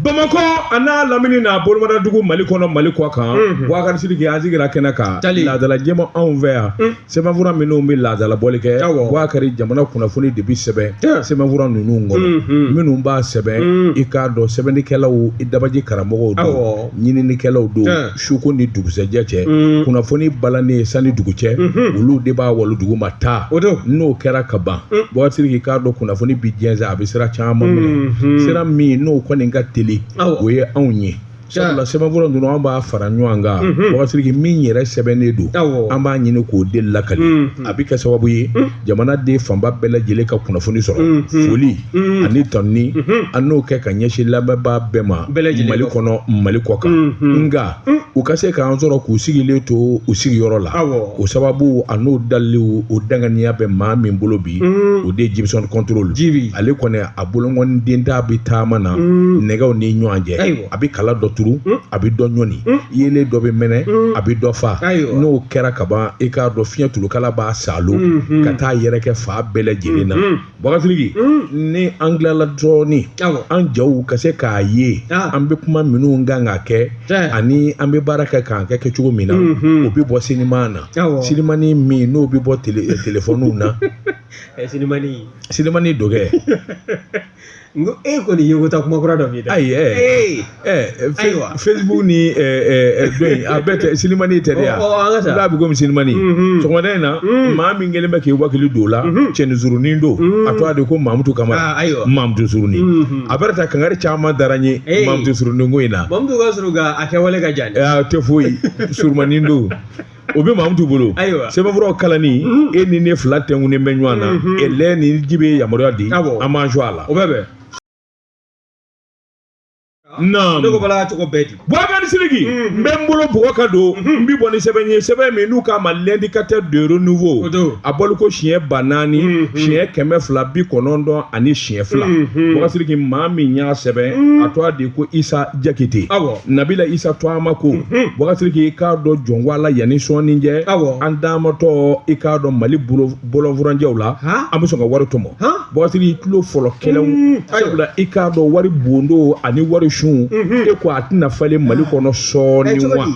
Bamako ana lamini na bolomada dugu Mali kɔnɔ Mali kɔ kan Boubacar Sidiki an sigira kɛnɛ kan laadala jɛma anw fɛ yan sɛbɛnfura minnu bɛ laadala bɔli kɛ Boubacar jamana kunnafoni de bi sɛbɛn sɛbɛnfura ninnu kɔnɔ minnu b'a sɛbɛn i k'a dɔn sɛbɛnnikɛlaw i dabaji karamɔgɔw don ɲininikɛlaw don suko ni dugusɛjɛ cɛ kunnafoni balani sani dugu cɛ olu de b'a walu dugu ma taa n'o kɛra ka ban Boubacar Sidiki k'a dɔn kunnafoni bi jɛnsɛn a bɛ sira caman minɛ sira min n'o kɔni ka teli o ye anw ye sabula sɛbɛnfura ninnu an b'a fara ɲɔgɔn kan Boubacar Sidiki min yɛrɛ sɛbɛnnen don an b'a ɲini k'o de lakali a bɛ kɛ sababu ye jamanaden fanba bɛɛ lajɛlen ka kunnafoni sɔrɔ foli ani tɔnni an n'o kɛ ka ɲɛsin lamɛnbaa bɛɛ ma Mali kɔnɔ Mali kɔ kan nka u ka se k'an sɔrɔ k'u sigilen to u sigiyɔrɔ la o sababu a n'o daliw o danganiya bɛ maa min bolo bi o de ye Jimson Control ale kɔni a bolongɔni den t'a bɛ taama na nɛgɛw ni ɲɔgɔn cɛ a bɛ kala dɔ a bɛ dɔ ɲɔni yelen dɔ bɛ mɛnɛ a bɛ dɔ fa n'o kɛra ka ban i k'a dɔn fiɲɛ tulukala b'a salo ka taa yɛrɛ kɛ fa bɛɛ lajɛlen na Boubacar Sidiki ni an tilala dɔɔni an jaw ka se k'a ye an bɛ kuma minnu kan ka kɛ ani an bɛ baara kɛ k'an kɛ cogo min na o bɛ bɔ sinima na sinimani min n'o bɛ bɔ telefɔniw na sinimani dɔ kɛ ngo kɔni ye wota kuma kura dɔ b'i da ayi Facebook ni dɔn a bɛɛ tɛ sinimani tɛ de ya n'a bɛ komi sinimani sɔgɔmada in na maa min kɛlen bɛ k'i wakili don la cɛni zurunin don a tɔgɔ de ko Mamutu Kamara Mamutu Zurunin a bɛɛ ta kangari caman dara n ye Mamutu Zurunin ko in na Mamutu ka sɔrɔ ka a kɛwale ka jan tɛ foyi surumanin don o bɛ Mamutu bolo sɛbɛnfuraw kalani e ni ne fila tɛnkunnen bɛ ɲɔgɔn na ɛlɛ ni ji bɛ yamaruya di an b'an jɔ a la o bɛɛ non ne ko bala cogo bɛɛ di Boubacar Sidiki n bɛ n bolo bɔgɔ ka don n bɛ bɔ ni sɛbɛn ye sɛbɛn min n'u k'a ma l'indicateur de renouveau a bɔli ko siɲɛ 4,000 siɲɛ 290 ani siɲɛ 2 Boubacar Sidiki maa min y'a sɛbɛn a tɔgɔ de ko Isa Jakite Nabila Isa Tuama ko Boubacar Sidiki i k'a dɔn jɔnwala yanni sɔɔni cɛ an daamatɔ i k'a dɔn Mali bolonfuranjɛw la an bɛ sɔn ka wari tɔmɔ Boubacar Sidiki kilo fɔlɔ kɛlɛw sabula i k'a dɔn wari bondo ani wari sun e ko a tɛna falen Mali kɔnɔ sɔɔni wa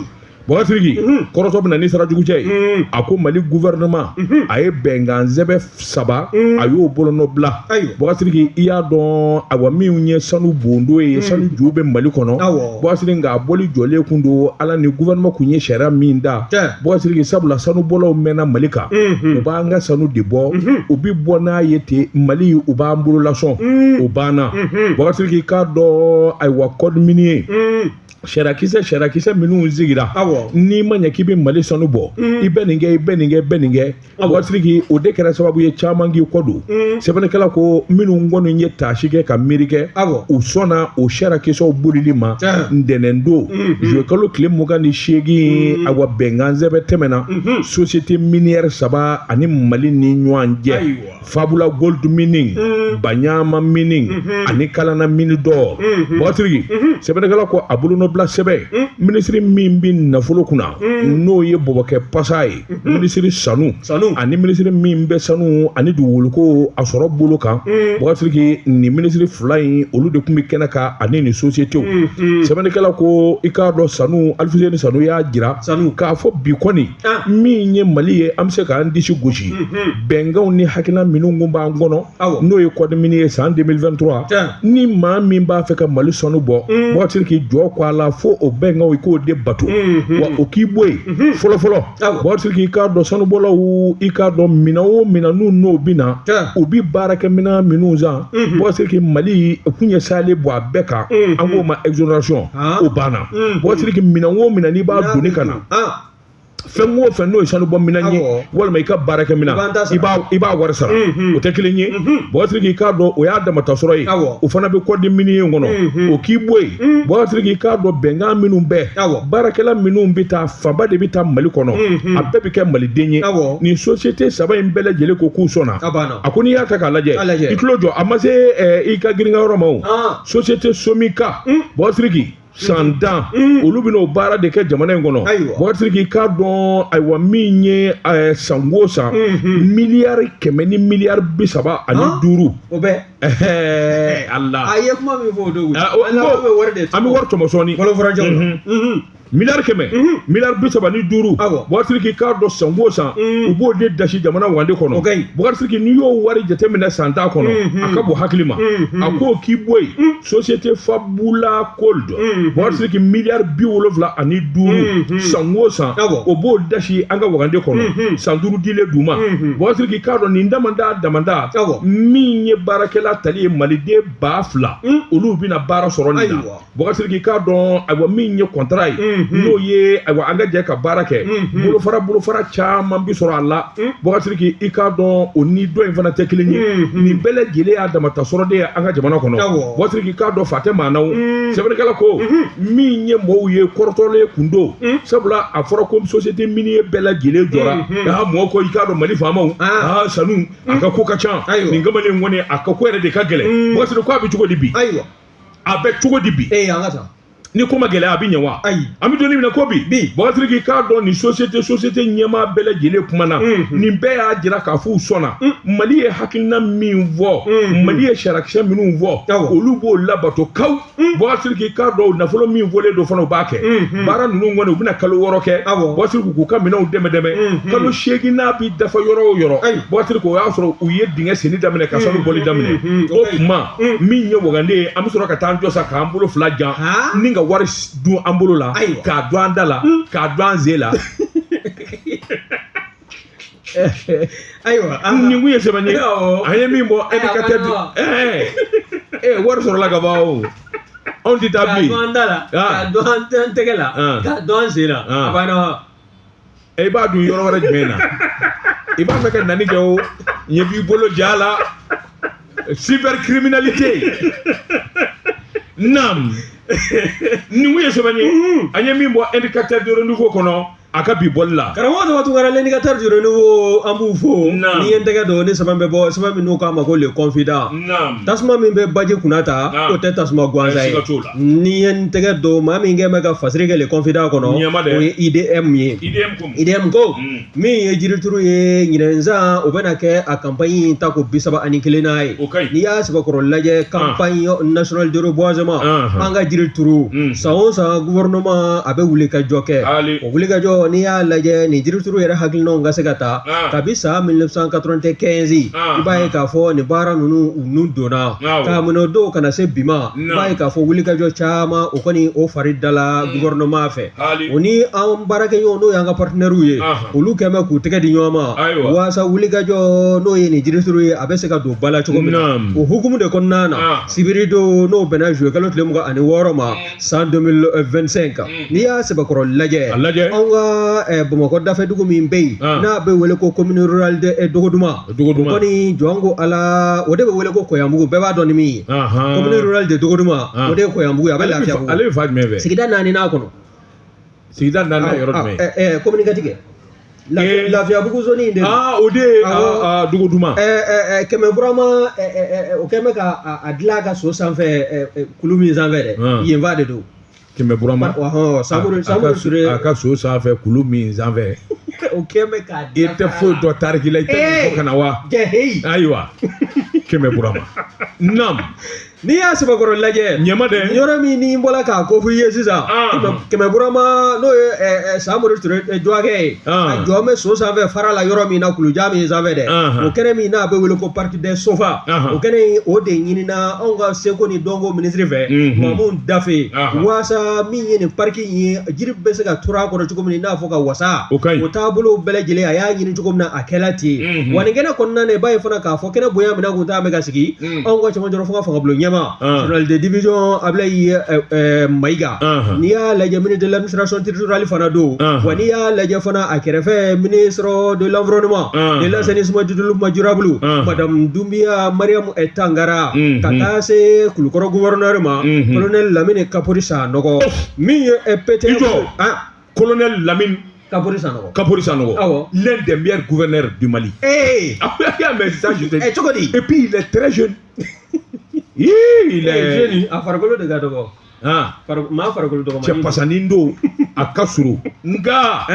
Boubacar Sidiki kɔrɔtɔ bɛ na ni sara jugu cɛ ye a ko Mali gouvernement a ye bɛnkan sɛbɛn 3 a y'o bolonɔ bila Boubacar Sidiki i y'a dɔn awa min ye sanu bondo ye sanu ju bɛ Mali kɔnɔ Boubacar Sidiki nka a bɔli jɔlen kun don ala ni gouvernement kun ye sariya min da Boubacar Sidiki sabula sanu bɔlaw mɛnna Mali kan u b'an ka sanu de bɔ u bɛ bɔ n'a ye ten Mali u b'an bolo lasɔn o banna Boubacar Sidiki k'a dɔn ayiwa code minier sarakisɛ minnu sigira n'i ma ɲɛ k'i bɛ Mali sanu bɔ i bɛ nin kɛ i bɛ nin kɛ i bɛ nin kɛ Boubacar Sidiki o de kɛra sababu ye caman k'i kɔ don sɛbɛnnikɛla ko minnu kɔni ye taasi kɛ ka miiri kɛ u sɔnna o sarakisɛw bolili ma ntɛnɛn don juillet kalo tile 28 awa bɛnkan sɛbɛn tɛmɛna société minière 3 ani Mali ni ɲɔgɔn cɛ Fabula Gold Mining Banyama Mining ani Kalana Mine d'Or Boubacar Sidiki sɛbɛnnikɛla ko a bolo bila sɛbɛn ministre min bɛ nafolo kunna n'o ye Bɔbɔkɛ Pasa ye ministre sanu ani ministre min bɛ sanu ani dugukolo a sɔrɔ bolo kan Boubacar Sidiki ni ministre fila in olu de tun bɛ kɛnɛ kan ani ni société sɛbɛnnikɛla ko i k'a dɔn sanu Alfuseni Sanu y'a jira k'a fɔ bi kɔni min ye Mali ye an bɛ se k'an disi gosi bɛnkanw ni hakilina minnu kun b'an kɔnɔ n'o ye code minier ye san 2023 ni maa min b'a fɛ ka Mali sanu bɔ Boubacar Sidiki jɔ ko a la fo o bɛnkanw i k'o de bato wa o k'i bɔ yen fɔlɔfɔlɔ Boubacar Sidiki i k'a dɔn sanubɔlaw i k'a dɔn minɛn o minɛn n'o bɛ na u bɛ baarakɛminɛn minnu san Boubacar Sidiki Mali kun ye sale bɔ a bɛɛ kan an k'o ma exonération o banna Boubacar Sidiki minɛn o minɛn n'i b'a donni ka na fɛn o fɛn n'o ye sanu bɔ minɛn ye walima i ka baarakɛ minɛn i b'a wari sara o tɛ kelen ye Boubacar Sidiki i k'a dɔn o y'a damata sɔrɔ ye o fana bɛ code minier kɔnɔ o k'i bɔ yen Boubacar Sidiki i k'a dɔn bɛnkan minnu bɛɛ baarakɛla minnu bɛ taa fanba de bɛ taa Mali kɔnɔ a bɛɛ bɛ kɛ Maliden ye nin société 3 in bɛɛ lajɛlen ko k'u sɔnna a ko n'i y'a ta k'a lajɛ i tulo jɔ a ma se i ka girinkayɔrɔ ma o société Somika Boubacar Sidiki san 10 olu bɛna o baara de kɛ jamana in kɔnɔ Boubacar Sidiki k'a dɔn ayiwa min ye san o san miliyari 100 ni miliyari 35 o bɛ Allah a ye kuma min fɔ o don an bɛ wari tɔmɔ sɔɔni miliyari 100 miliyari 35 Boubacar Sidiki k'a dɔn san o san u b'o de dasi jamana wande kɔnɔ Boubacar Sidiki n'i y'o wari jateminɛ san 10 kɔnɔ a ka bon hakili ma a ko k'i bɔ yen société Fabula Gold Boubacar Sidiki miliyari 75 san o san o b'o dasi an ka wagande kɔnɔ san 5 dilen d'u ma Boubacar Sidiki k'a dɔn nin damanda min ye baarakɛla tali ye maliden 2000 olu bɛna baara sɔrɔ nin na Boubacar Sidiki k'a dɔn ayiwa min ye contrat ye n'o ye ayiwa an ka jɛ ka baara kɛ bolofara caman bi sɔrɔ a la Boubacar Sidiki i k'a dɔn o ni dɔ in fana tɛ kelen ye nin bɛɛ lajɛlen y'a damata sɔrɔ de ye an ka jamana kɔnɔ Boubacar Sidiki k'a dɔn fa tɛ maa na o sɛbɛnnikɛla ko min ye mɔɔw ye kɔrɔtɔlen kun don sabula a fɔra ko société minier bɛɛ lajɛlen jɔra mɔgɔ ko i k'a dɔn Mali faamaw sanu a ka ko ka ca nin kamalen kɔni a ka ko yɛrɛ de ka gɛlɛn Boubacar Sidiki ko a bɛ cogo di bi a bɛ cogo di bi ni ko ma gɛlɛya a bɛ ɲɛ wa an bɛ donni minɛ ko bi Boubacar Sidiki k'a dɔn nin société ɲɛmaa bɛɛ lajɛlen kumana nin bɛɛ y'a jira k'a fɔ u sɔnna Mali ye hakilina min fɔ Mali ye sarakisɛ minnu fɔ olu b'o labato kaw Boubacar Sidiki k'a dɔn nafolo min fɔlen don fana u b'a kɛ baara ninnu kɔni u bɛna kalo 6 kɛ Boubacar Sidiki k'u ka minɛnw dɛmɛ kalo 8 n'a bi dafa yɔrɔ o yɔrɔ Boubacar Sidiki o y'a sɔrɔ u ye dingɛ senni daminɛ ka sanu bɔli daminɛ o tuma min ye wagande ye an bɛ sɔrɔ ka taa an jɔ sa k'an bolo 2 jan ni ka wari dun an bolo la k'a dɔn an da la k'a dɔn an sen la nin kun ye sɛbɛn ye an ye min bɔ éducateur wari sɔrɔla ka ban o anw tɛ taa bi k'a dɔn an da la k'a dɔn an tɛgɛ la k'a dɔn an sen la a banna i b'a dun yɔrɔ wɛrɛ jumɛn na i b'a fɛ ka nani kɛ o ɲɛ b'i bolo ja la cybercriminalité nam nin kun ye sɛbɛn ye an ye min bɔ indicateur de renouveau kɔnɔ a ka bi bɔli la karamɔgɔ tɔgɔ tugara l'indicateur de renouveau an b'u fo n'i ye n tɛgɛ dɔn ni sɛbɛn bɛ bɔ sɛbɛn min n'u k'a ma ko le confident tasuma min bɛ baji kunna ta o tɛ tasuma gansan ye n'i ye n tɛgɛ dɔn maa min kɛ bɛ ka fasiri kɛ le confident kɔnɔ o ye IDM ye IDM ko min ye jirituru ye ɲinɛnzan o bɛna kɛ a campagne ta ko 31 n'a ye n'i y'a sɛbɛkɔrɔ lajɛ campagne national de reboisement an ka jirituru san o san gouvernement a bɛ wuli ka jɔ kɛ o wuli ka jɔ n'i y'a lajɛ nin jirituru yɛrɛ hakilinaw ka se ka ta kabi san 1995 i b'a ye k'a fɔ nin baara ninnu u nun donna k'a minɛ dɔw kana se bi ma i b'a ye k'a fɔ wulikajɔ caman o kɔni o fari dala gouvernement fɛ o ni an baarakɛɲɔgɔn n'o y'an ka partenaires ye olu kɛn bɛ k'u tɛgɛ di ɲɔgɔn ma waasa wulikajɔ n'o ye nin jirituru ye a bɛ se ka don ba la cogo min na o hukumu de kɔnɔna na sibiri don n'o bɛnna juillet kalo tile 26 ma san 2025 n'i y'a sɛbɛkɔrɔ lajɛ anw ka Bamakɔ dafɛ dugu min bɛ yen n'a bɛ wele ko commune rurale de Dogoduma o kɔni jɔn ko ala o de bɛ wele ko Koyanbugu bɛɛ b'a dɔn ni min ye commune rurale de Dogoduma o de ye Koyanbugu a bɛ Lafiyabugu ale bɛ fa jumɛn fɛ sigida 4 n'a kɔnɔ sigida 4 yɔrɔ jumɛn commune Gatigɛ Lafiyabugu zone in de o de ye Dogoduma Kɛmɛburama o kɛn bɛ ka a dilan a ka so sanfɛ kulu min sanfɛ dɛ yen fa de don Kɛmɛburama Samuru Sure a ka so sanfɛ kulu min sanfɛ o kɛn bɛ k'a i tɛ foyi dɔn tariki la i tɛ fɔ ka na wa ayiwa Kɛmɛburama nam n'i y'a sɛbɛkɔrɔ lajɛ ɲɛma dɛ yɔrɔ min n'i bɔra k'a ko fɔ i ye sisan Kɛmɛburama n'o ye Samuru Ture jɔkɛ ye a jɔ bɛ so sanfɛ fara la yɔrɔ min na kuluja min sanfɛ dɛ o kɛnɛ min n'a bɛ wele ko parti des sofa o kɛnɛ o de ɲinina anw ka seko ni dɔnko ministre fɛ Mamu Dafe waasa min ye nin parti in ye jiri bɛ se ka turu a kɔrɔ cogo min n'a fɔ ka wasa o taabolo bɛɛ lajɛlen a y'a ɲini cogo min na a kɛla ten wa nin kɛnɛ kɔnɔna na i b'a ye fana k'a fɔ kɛnɛ bonya min kun t'a bɛ ka sigi anw ka cɛmancɛ fanga fanga bulon ɲɛma journal de division Ablaye Mayiga n'i y'a lajɛ ministre de l'administration territoriale fana don wa n'i y'a lajɛ fana a kɛrɛfɛ ministre de l'environnement de l'assainissement du développement durable madame Doumbia Mariam Tangara ka taa se Kulukɔrɔ gouverneur ma colonel Lamine Kapori Sanɔgɔ min ye PT colonel Lamine Kapori Sanɔgɔ l'un des meilleurs gouverneurs du Mali mais ça je te dis et puis il est très jeune il est jeune a farikolo de ka dɔgɔ ma farikolo dɔgɔmani cɛ pasani don a ka surun nka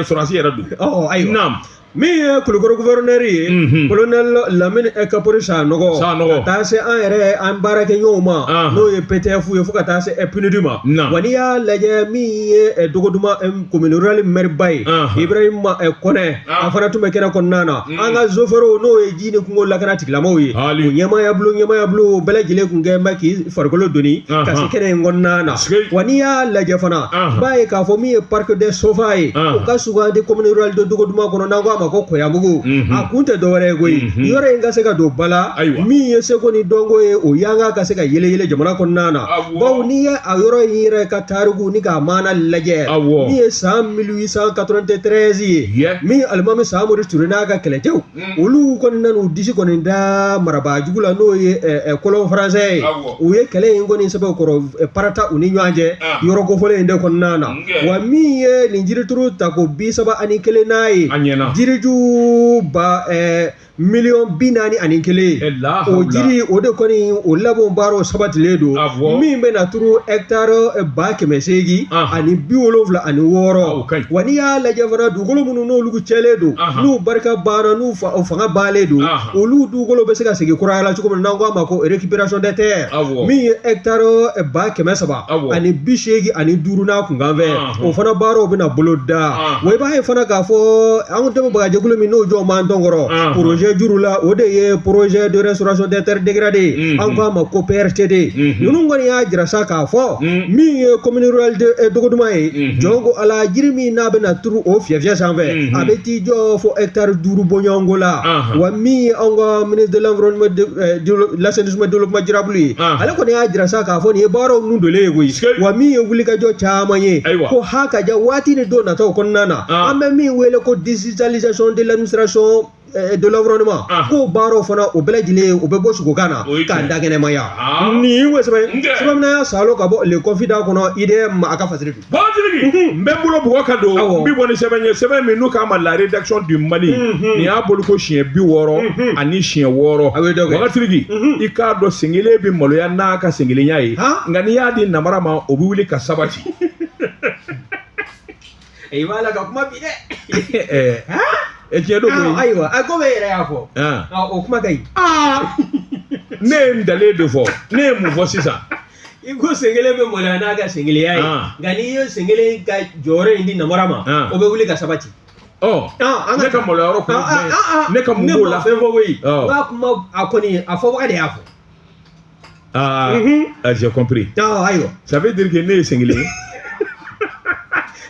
sɔrɔsi yɛrɛ don ayiwa min ye Kulukɔrɔ gouverneur ye colonel Lamine Kapori Sanɔgɔ ka taa se an yɛrɛ an baarakɛɲɔgɔnw ma n'o ye PTF ye fo ka taa se PNUD ma wa n'i y'a lajɛ min ye Dogoduma commune rurale maire ba ye Ibrahima Kɔnɛ a fana tun bɛ kɛnɛ kɔnɔna na an ka chauffeur n'o ye ji ni kungo lakana tigilamaw ye o ɲɛmaaya bolo bɛɛ lajɛlen kun kɛ bɛ k'i farikolo doni ka se kɛnɛ in kɔnɔna na wa n'i y'a lajɛ fana b'a ye k'a fɔ min ye parc des sauvages ye o ka sugandi commune rurale de Dogoduma kɔnɔ n'an ko a ma ko Koyamugu a kun tɛ dɔwɛrɛ ye koyi yɔrɔ in ka se ka don bala min ye seko ni dɔnko ye o yanga ka se ka yele jamana kɔnɔna na bawo n'i ye a yɔrɔ in yɛrɛ ka tariku ni k'a maana lajɛ min ye san 1893 ye min alimami Samori Ture n'a ka kɛlɛcɛw olu kɔni nan'u disi kɔni da marabaajugu la n'o ye kolon faransɛ ye u ye kɛlɛ in kɔni sɛbɛnkɔrɔ parata u ni ɲɔgɔn cɛ yɔrɔ kofɔlen in de kɔnɔna na wa min ye nin jirituru ta ko 31 n'a ye jiriju ba miliyɔn 41 o jiri o de kɔni o labɛn baaraw sabatilen don min bɛna turu hectare 880 ani 76 wa n'i y'a lajɛ fana dugukolo minnu n'olu cɛlen don n'u barika banna n'u fanga baalen don olu dugukolo bɛ se ka segin kuraya la cogo min n'an ko a ma ko récupération des terres min ye hectare 300 ani 85 n'a kunkan fɛ o fana baaraw bɛna bolo da wa i b'a ye fana k'a fɔ an dɛmɛbagajɛkulu min n'o jɔ man dɔn kɔrɔ projet juru la o de ye projet de restauration des terres dégradées an ko a ma ko PRTD ninnu kɔni y'a jira sa k'a fɔ min ye commune rurale de Dogoduma ye jɔn ko ala jiri min n'a bɛna turu o fiyɛfiyɛ sanfɛ a bɛ t'i jɔ fo hectare 5 bɔɲɔgɔnko la wa min ye an ka ministre de l'environnement de l'assainissement développement durable ye ale kɔni y'a jira sa k'a fɔ nin ye baaraw nun donnen ye koyi wa min ye wulikajɔ caman ye ko ha ka ja waati ni don nataw kɔnɔna na an bɛ min wele ko digitalisation de l'administration de l'environnement ko baaraw fana o bɛɛ lajɛlen o bɛ bɔ sugukan na k'a da kɛnɛmaya nin ye sɛbɛn n'a y'a salo ka bɔ le confident kɔnɔ IDM a ka fasiri n bɛ bolo bugɔ ka don n bɛ bɔ ni sɛbɛn ye sɛbɛn min n'u k'a ma la rédaction du Mali nin y'a bolo ko siɲɛ 60 ani siɲɛ 6 Wagatigi i k'a dɔn sen kelen bɛ maloya n'a ka sen kelenya ye nka n'i y'a di namara ma o bɛ wuli ka sabati i b'a la ka kuma bi dɛ tiɲɛ don koyi ayiwa a ko bɛ yɛrɛ y'a fɔ o kuma ka ɲi ne ye n dalen de fɔ ne ye mun fɔ sisan i ko sen kelen bɛ maloya n'a ka sen kelenya ye nka n'i ye sen kelen ka jɔyɔrɔ in di namara ma o bɛ wuli ka sabati ne ka maloya yɔrɔ kun ne ka mun b'o la fɛn fɔ koyi n ka kuma a kɔni a fɔbaga de y'a fɔ j'ai compris ayiwa ça veut dire que ne ye sen kelen ye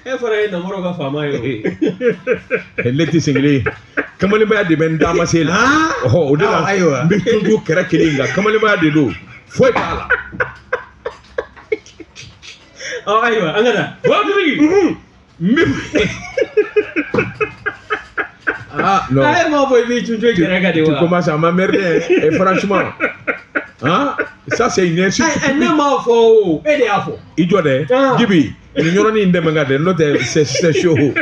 e fana ye namaro ka faama ye ne tɛ sen kelen ye kamalenbaya de bɛ n daama se la o de la n bɛ toujours kɛra kelen nka kamalenbaya de don foyi t'a la ayiwa an ka na Wagatigi non a m'a fɔ i b'i cuncu kɛrɛ kan de wa tu commences à m'emmerder et franchement ça c'est une insulte ne m'a fɔ o e de y'a fɔ i jɔ dɛ Jibi nin yɔrɔnin in dɛmɛ ka dɛ n'o tɛ c'est chaud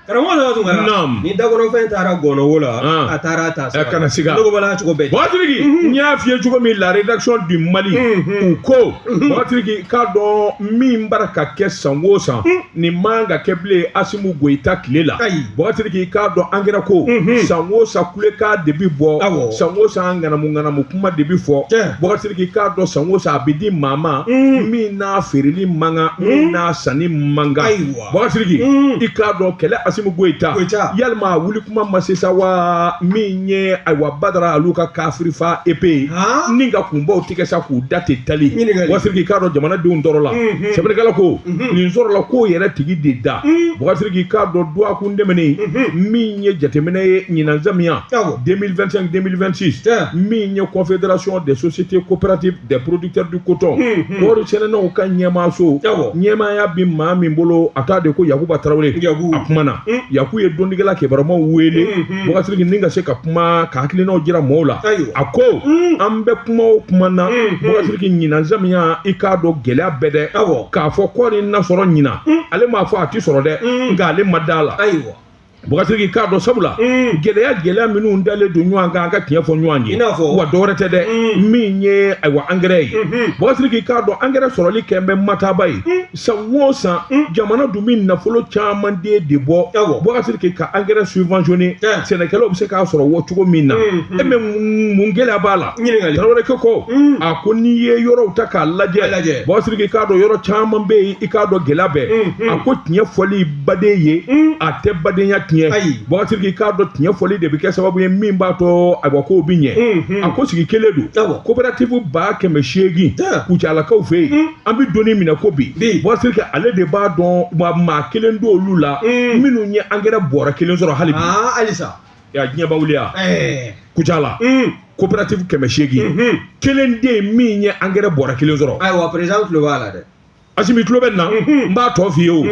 karamɔgɔ dɔ tun kɛra ni dakɔnɔfɛn taara gɔnɔwo la a taara ta sira kana siga nɔgɔbala cogo bɛɛ Wagatigi n y'a f'i ye cogo min la rédaction du Mali u ko Wagatigi k'a dɔn min bara ka kɛ san o san nin man ka kɛ bilen Asimu Goyita tile la Wagatigi k'a dɔn angɛrɛ ko san o san kulekan de bɛ bɔ san o san ŋanamu kuma de bɛ fɔ Wagatigi k'a dɔn san o san a bɛ di maa ma min n'a feereli man kan min n'a sanni man kan Wagatigi i k'a dɔn kɛlɛ Asimu Goyita yalima wuli kuma ma se sa wa min ye ayiwa Badara alu ka kafiri fa épée ni ka kunbaw tigɛ sa k'u da tɛ tali Wagatigi k'a dɔn jamanadenw tɔɔrɔ la sɛbɛnnikɛla ko nin sɔrɔ la k'o yɛrɛ tigi de da Wagatigi k'a dɔn duwakun dɛmɛni min ye jateminɛ ye ɲinan zamiya 2025-2026 min ye confédération des sociétés coopératives des producteurs du coton kɔɔri sɛnɛnnaw ka ɲɛmaaso ɲɛmaaya bi maa min bolo a t'a de ko Yakuba Tarawele a kumana Yaku ye dondigɛla kibarumaw wele Wagatigi ni ka se ka kuma ka hakilinaw jira mɔɔw la a ko an bɛ kuma o kuma na Wagatigi ɲinan zamiya i k'a dɔn gɛlɛya bɛɛ dɛ k'a fɔ kɔɔri nasɔrɔ ɲinan ale m'a fɔ a ti sɔrɔ dɛ nka ale ma d'a la Bɔgɔsiriki k'a dɔn sabula gɛlɛya minnu dalen don ɲɔgɔn kan an ka tiɲɛ fɔ ɲɔgɔn ye wa dɔwɛrɛ tɛ dɛ min ye ayiwa angɛrɛ ye Bɔgɔsiriki k'a dɔn angɛrɛ sɔrɔli kɛ bɛ mataba ye san o san jamana dun bɛ nafolo caman de bɔ Bɔgɔsiriki ka angɛrɛ subventionné sɛnɛkɛlaw bɛ se k'a sɔrɔ wo cogo min na e mɛ mun gɛlɛya b'a la Tarawele ko a ko n'i ye yɔrɔw ta k'a lajɛ Bɔgɔsiriki k'a dɔn yɔrɔ caman bɛ yen i k'a dɔn gɛlɛya bɛ a ko tiɲɛ fɔli baden ye a tɛ badenya tiɲɛ Bɔgɔsiriki k'a dɔn tiɲɛ fɔli de bɛ kɛ sababu ye min b'a to ayiwa kow bɛ ɲɛ a ko sigi kelen don coopérative 800 Kucalakaw fɛ yen an bɛ donni minɛ ko bi Bɔgɔsiriki ale de b'a dɔn maa kelen don olu la minnu ye angɛrɛ bɔrɛ kelen sɔrɔ hali bi halisa diɲɛ b'a wuli yan Kucala coopérative 800 kelen de ye min ye angɛrɛ bɔrɛ kelen sɔrɔ ayiwa président tulo b'a la dɛ Asimi tulo bɛ nin na n b'a tɔ f'i ye o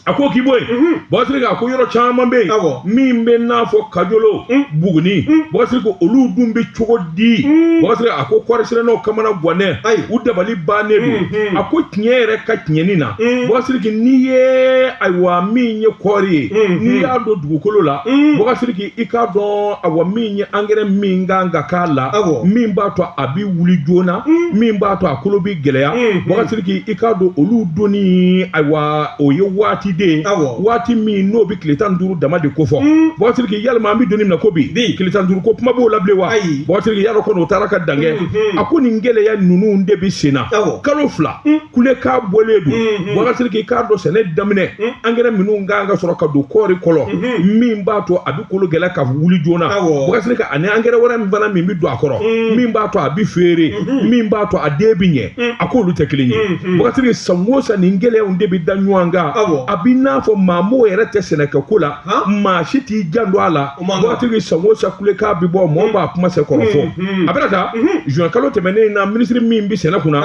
a ko k'i bɔ yen Bɔgɔsiriki a ko yɔrɔ caman bɛ yen min bɛ n'a fɔ Kajolo Buguni Bɔgɔsiriki olu dun bɛ cogo di Bɔgɔsiriki a ko kɔɔrisɛnɛnaw kamana Gwanɛ u dabali bannen don a ko tiɲɛ yɛrɛ ka tiɲɛni na Bɔgɔsiriki n'i ye ayiwa min ye kɔɔri ye n'i y'a don dugukolo la Bɔgɔsiriki i k'a dɔn ayiwa min ye angɛrɛ min kan ka k'a la min b'a to a bɛ wuli joona min b'a to a kolo bɛ gɛlɛya Bɔgɔsiriki i k'a dɔn olu donni ayiwa o ye waati waati min n'o bɛ tile 15 dama de ko fɔ Bɔgɔsiriki yalima an bɛ donni minɛ ko bi tile 15 ko kuma b'o la bilen wa Bɔgɔsiriki yalɔ kɔni o taara ka dan kɛ a ko nin gɛlɛya ninnu de bɛ sen na kalo 2 kulekan bɔlen don Bɔgɔsiriki k'a dɔn sɛnɛ daminɛ angɛrɛ minnu kan ka sɔrɔ ka don kɔɔri kɔrɔ min b'a to a bɛ kolo gɛlɛya ka wuli joona Bɔgɔsiriki ani angɛrɛ wɛrɛ min fana min bɛ don a kɔrɔ min b'a to a bɛ feere min b'a to a den bɛ ɲɛ a k'olu tɛ kelen ye Bɔgɔsiriki san o san nin gɛlɛyaw de bɛ da ɲɔgɔn kan a bɛ n'a fɔ maa mɔgɔw yɛrɛ tɛ sɛnɛkɛko la maa si t'i janto a la Bɔgɔsiriki san o san kulekan bɛ bɔ mɔgɔw b'a kuma se kɔrɔ fɔ a bɛna taa juin kalo tɛmɛnen na minisiri min bɛ sɛnɛ kunna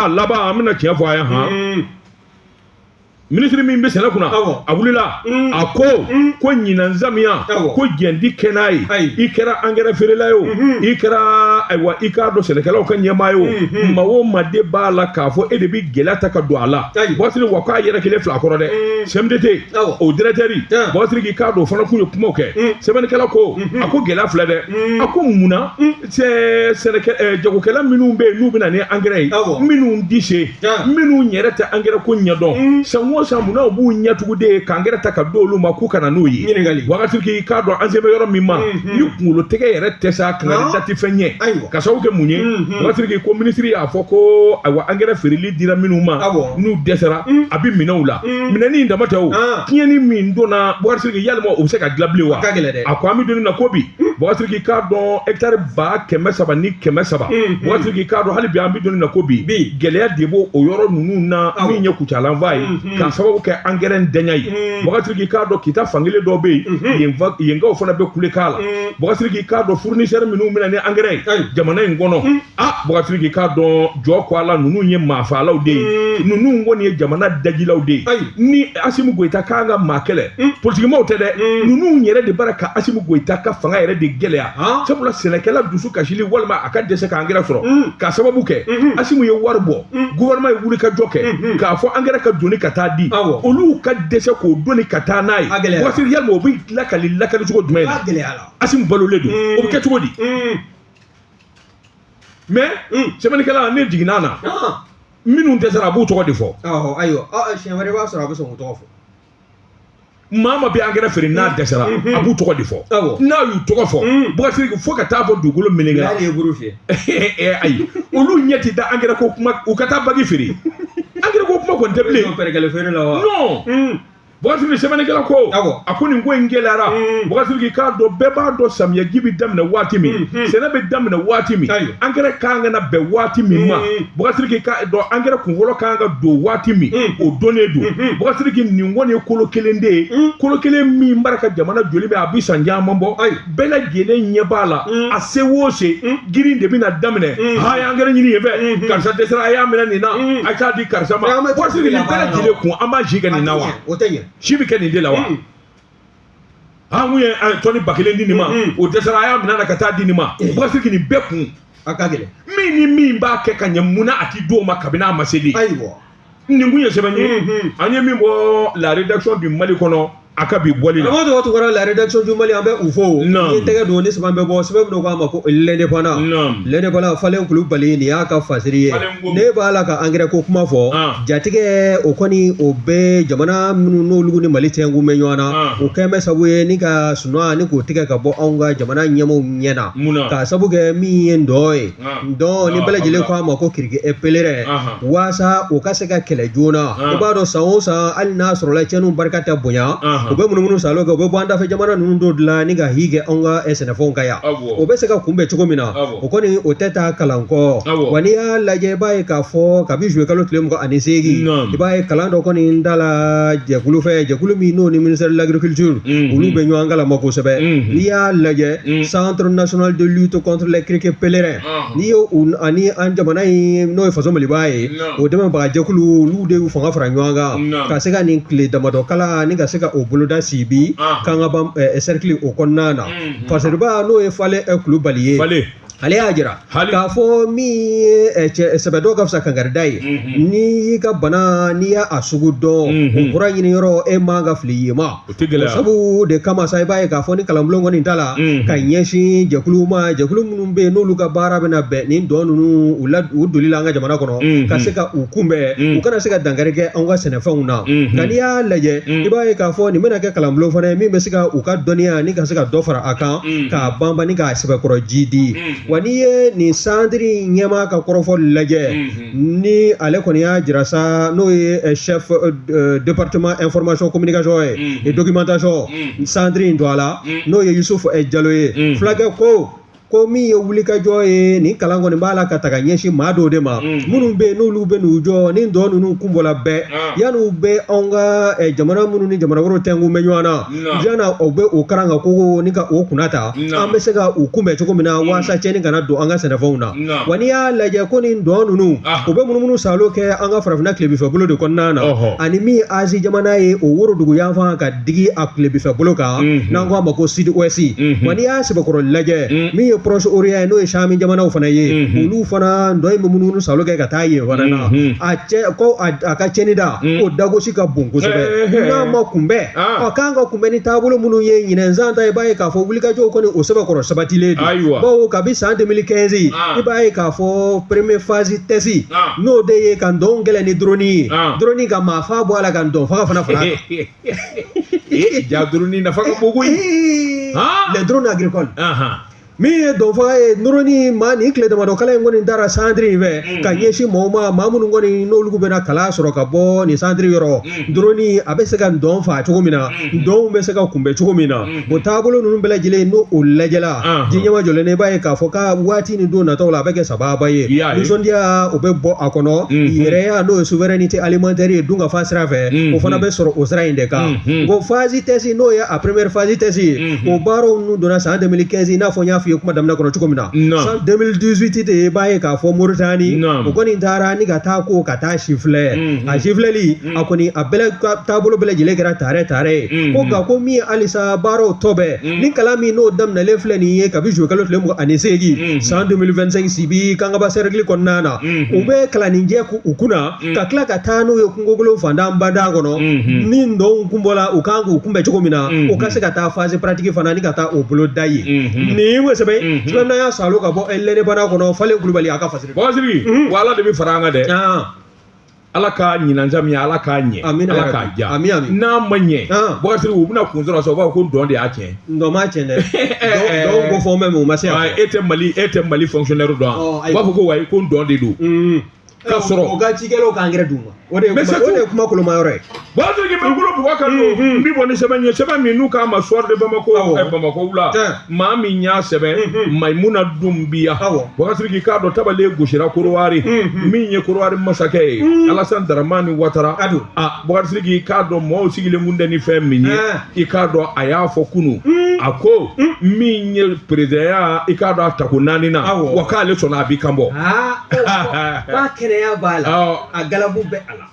laban an bɛna tiɲɛ fɔ a ye minisiri min bɛ sɛnɛ kunna a wulila a ko ɲinan zamiya ko jɛndi kɛ n'a ye i kɛra angɛrɛ feerela ye o i kɛra ayiwa i k'a dɔn sɛnɛkɛlaw ka ɲɛmaa ye o maa o maa de b'a la k'a fɔ e de bɛ gɛlɛya ta ka don a la Bɔgɔsiriki wa k'a yɛrɛ kelen fila kɔrɔ dɛ CMDT o directeur Bɔgɔsiriki k'a dɔn o fana kun ye kumaw kɛ sɛbɛnnikɛla ko a ko gɛlɛya filɛ dɛ a ko munna jagokɛla minnu bɛ yen n'u bɛ na ni angɛrɛ ye minnu di se minnu yɛrɛ tɛ angɛrɛ ko ɲɛdɔn san o san munna u b'u ɲɛtugu de k'angɛrɛ ta ka di olu ma k'u kana n'o ye Bɔgɔsiriki k'a dɔn an se bɛ yɔrɔ min ma ni kunkolo tɛgɛ yɛrɛ tɛ sa kangari dati fɛn ɲɛ ka sababu kɛ mun ye Bɔgɔsiriki ko minisiri y'a fɔ ko ayiwa angɛrɛ feereli dira minnu ma n'u dɛsɛra a bɛ minɛw la minɛni in dama tɛ o tiɲɛni min donna Bɔgɔsiriki yalima o bɛ se ka dilan bilen wa a ko an bɛ donni na ko bi Bɔgɔsiriki k'a dɔn hectare 300 ni 300 Bɔgɔsiriki k'a dɔn hali bi an bɛ donni na ko bi gɛlɛya de b'o o yɔrɔ ninnu na min ye Kucalanfa ye ka sababu kɛ angɛrɛ dɛɲa ye Bɔgɔsiriki k'a dɔn kita fankelen dɔ bɛ yen yenkaw fana bɛ kulekan la Bɔgɔsiriki k'a dɔn fournisseur minnu bɛna ni angɛrɛ ye jamana in kɔnɔ Bɔgɔsiriki k'a dɔn jɔ ko a la ninnu ye maafalaw de ye ninnu kɔni ye jamana dajilaw de ye ni Asimu Goyita k'an ka maa kɛlɛ politikimaw tɛ dɛ ninnu yɛrɛ de bara ka Asimu Goyita ka fanga yɛrɛ de gɛlɛya sabula sɛnɛkɛla dusu kasili walima a ka dɛsɛ ka angɛrɛ sɔrɔ ka sababu kɛ Asimu ye wari bɔ gouvernement ye wulikajɔ kɛ k'a fɔ angɛrɛ ka donni ka taa di olu ka dɛsɛ k'o donni ka taa n'a ye Bɔgɔsiriki yalima o bɛ lakali cogo jumɛn na Asimu balolen don o bɛ kɛ cogo di mais sɛbɛnnikɛla ne jiginna na minnu dɛsɛra a b'u tɔgɔ de fɔ ayiwa siɲɛ wɛrɛ b'a sɔrɔ a bɛ sɔn k'o tɔgɔ fɔ maa ma bɛ angɛrɛ feere n'a dɛsɛra a b'u tɔgɔ de fɔ n'a y'u tɔgɔ fɔ Bɔgɔsiriki fo ka taa fɔ dugukolo melekera ayi olu ɲɛ tɛ da angɛrɛ ko kuma u ka taa bagi feere angɛrɛ ko kuma kɔni tɛ bilen non Bɔgɔsiriki sɛbɛnnikɛla ko a ko nin ko in gɛlɛyara Bɔgɔsiriki k'a dɔn bɛɛ b'a dɔn samiyɛji bɛ daminɛ waati min sɛnɛ bɛ daminɛ waati min angɛrɛ kan ka na bɛn waati min ma Bɔgɔsiriki k'a dɔn angɛrɛ kunfɔlɔ kan ka don waati min o donnen don Bɔgɔsiriki nin kɔni ye kolo kelen de ye kolo kelen min b'a ka jamana joli bɛ a bɛ san caman bɔ bɛɛ lajɛlen ɲɛ b'a la a se o se girin de bɛ na daminɛ a ye angɛrɛ ɲini yen fɛ karisa dɛsɛra a y'a minɛ nin na a k'a di karisa ma Bɔgɔsiriki nin bɛɛ lajɛlen kun an b'a si kɛ nin na wa si bɛ kɛ nin de la wa mun ye tɔni 1000 di nin ma o dɛsɛra a y'a minɛ ka taa di nin ma Bɔgɔsiriki nin bɛɛ kun a ka gɛlɛn min ni min b'a kɛ ka ɲɛ munna a ti d'o ma kabini a ma se de nin kun ye sɛbɛn ye an ye min bɔ la rédaction du Mali kɔnɔ aka bi bɔli la amadu wato kɔrɔ la rédaction du Mali an bɛ u fo ni tɛgɛ don ni sɛbɛn bɛ bɔ sɛbɛn min ko a ma ko l'indépendant l'indépendant Falen Kulubali ni y'a ka fasiri ye ne b'a la ka engrais ko kuma fɔ jatigɛ o kɔni o bɛ jamana minnu n'olu ni Mali tɛnku bɛ ɲɔgɔn na o kɛn bɛ sabu ye ni ka sunɔgɔ ni k'o tigɛ ka bɔ anw ka jamana ɲɛmaaw ɲɛna ka sabu kɛ min ye ndɔ ye ndɔ ni bɛɛ lajɛlen ko a ma ko kiriki epelere waasa o ka se ka kɛlɛ joona i b'a dɔn san o san hali n'a sɔrɔla cɛnniw barika tɛ bonya u bɛ munumunu salo kɛ u bɛ bɔ an dafɛ jamana ninnu dɔ dilan ni ka hi kɛ anw ka sɛnɛfɛnw ka yan o bɛ se ka kunbɛn cogo min na o kɔni o tɛ taa kalan kɔ wa n'i y'a lajɛ i b'a ye k'a fɔ kabi juwe kalo tile 28 i b'a ye kalan dɔ kɔni da la jɛkulu fɛ jɛkulu min n'o ni ministère de l'agriculture olu bɛ ɲɔgɔn kalama kosɛbɛ n'i y'a lajɛ centre national de lutte contre les criquets pèlerins n'i y'o ani an jamana in n'o ye faso maliba ye o dɛmɛbaga jɛkulu olu de y'u fanga fara ɲɔgɔn kan ka se ka nin tile damadɔ kalan ni ka se ka o boloda sibi kan ka ban cercle o kɔnɔna na faseriba n'o ye Falen Kulubali ye ale y'a jira k'a fɔ min ye sɛbɛdɔ ka fisa kangarida ye n'i y'i ka bana n'i y'a sugu dɔn o kura ɲini yɔrɔ e man ka fili yen ma sabu de kama sa i b'a ye k'a fɔ ni kalanbulon kɔni t'a la ka ɲɛsin jɛkulu ma jɛkulu minnu bɛ yen n'olu ka baara bɛna bɛn nin dɔn ninnu u doli la an ka jamana kɔnɔ ka se ka u kunbɛn u kana se ka dankari kɛ an ka sɛnɛfɛnw na nka n'i y'a lajɛ i b'a ye k'a fɔ nin bɛna kɛ kalanbulon fana ye min bɛ se ka u ka dɔnniya ni ka se ka dɔ fara a kan k'a banban ni k'a sɛbɛkɔrɔ ji di wa n'i ye nin sandiri ɲɛmaa ka kɔrɔfɔli lajɛ ni ale kɔni y'a jira sa n'o ye chef département information communication ye et documentation sandiri in don a la n'o ye Yusuf Jalo ye fulakɛ ko min ye wulikajɔ ye nin kalan kɔni b'a la ka taga ɲɛsin maa dɔw de ma minnu bɛ yen n'olu bɛ n'u jɔ ni dɔ ninnu kun bɔla bɛɛ yan'u bɛ anw ka jamana minnu ni jamana wɛrɛw tɛnku bɛ ɲɔgɔn na yan'a u bɛ o karan ka ko ni ka o kunna ta an bɛ se ka u kunbɛn cogo min na waasa cɛnni kana don an ka sɛnɛfɛnw na wa n'i y'a lajɛ ko nin dɔ ninnu u bɛ munumunu salo kɛ an ka farafinna tilebinfɛ bolo de kɔnɔna na ani min Azi jamana ye o worodugu yanfan ka digi a tilebinfɛ bolo kan n'an ko a ma ko Sud Ouest wa n'i y'a sɛbɛkɔrɔ lajɛ min ye Proche Orient n'o ye Sami jamanaw fana ye olu fana dɔ ye munumunu salo kɛ ka taa yen fana na a ka cɛnni da o dagosi ka bon kosɛbɛ n'a ma kunbɛn k'an ka kunbɛn ni taabolo minnu ye ɲinɛnzan ta i b'a ye k'a fɔ wulikajɔw kɔni o sɛbɛkɔrɔ sabatilen don bawo kabi san 2015 i b'a ye k'a fɔ première phase test n'o de ye ka ndɔn gɛlɛn ni drone ye drone ka maa fa bɔ a la ka ndɔn faga fana fara ja drone nafa ka bon koyi les drones agricoles min ye dɔnfaga ye nɔrɔni maa nin tile damadɔ kalan in kɔni dara sandiri in fɛ ka ɲɛsin mɔgɔw ma maa minnu kɔni n'olu bɛna kala sɔrɔ ka bɔ nin sandiri yɔrɔ drone a bɛ se ka ndɔn fa cogo min na ndɔnw bɛ se ka kunbɛn cogo min na o taabolo ninnu bɛɛ lajɛlen n'o lajɛla diɲɛma jɔlen i b'a ye k'a fɔ ka waati ni don nataw la a bɛ kɛ sababa ye nisɔndiya o bɛ bɔ a kɔnɔ yɛrɛya n'o ye souveraineté alimentaire ye dun ka fa sira fɛ o fana bɛ sɔrɔ o sira in de kan o phase test n'o ye a première phase test ye o baaraw ninnu donna san 2015 i n'a fɔ n y'a f'i ye kuma daminɛ kɔnɔ cogo min na san 2018 de i b'a ye k'a fɔ Moritani o kɔni taara ni ka taa ko ka taa sifilɛ a sifilɛli a kɔni a bɛɛ taabolo bɛɛ lajɛlen kɛra tare ye ko nka ko min halisa baaraw tɔ bɛɛ ni kalan min n'o daminɛlen filɛ nin ye kabi juwe kalo tile 28 san 2025 sibi kangaba cercle kɔnɔna na u bɛ kalanninjɛ u kunna ka tila ka taa n'u ye kungokolo fantan bada kɔnɔ ni ndɔnw kun bɔla u kan k'u kunbɛn cogo min na u ka se ka taa phase pratique fana ni ka taa o bolo da ye nin sɛbɛn filanan y'a salo ka bɔ l'indépendant kɔnɔ Falen Kulubali a ka fasiri wa Ala de bɛ fara an kan dɛ Ala ka ɲinanja min Ala k'a ɲɛ Ala k'a ja n'a ma ɲɛ Boubacar u bɛna kun sɔrɔ u b'a fɔ ko ndɔn de y'a tiɲɛ ndɔn m'a tiɲɛ dɛ dɔw ko fɔ mɛ u ma se e tɛ Mali fonctionnaire dɔn u b'a fɔ ko wayi ko ndɔn de don k'a sɔrɔ o ka cikɛlaw ka engrais d'u ma o de ye kuma koloma yɔrɔ ye Boubacar bɛ bolo Boubacar n bɛ bɔ ni sɛbɛn ye sɛbɛn min n'u k'a ma soir de Bamako la maa min y'a sɛbɛn Maimuna Dumbiya Boubacar k'a dɔn tabale gosira Korowari min ye Korowari masakɛ ye Alassane Dramane Ouattara Boubacar k'a dɔn mɔgɔw sigilen kun tɛ ni fɛn min ye i k'a dɔn a y'a fɔ kunun a ko min ye président i k'a dɔn a tako 4 na wa k'ale sɔnna a b'i kan bɔ k'a kɛnɛya b'a la a galabu bɛ a la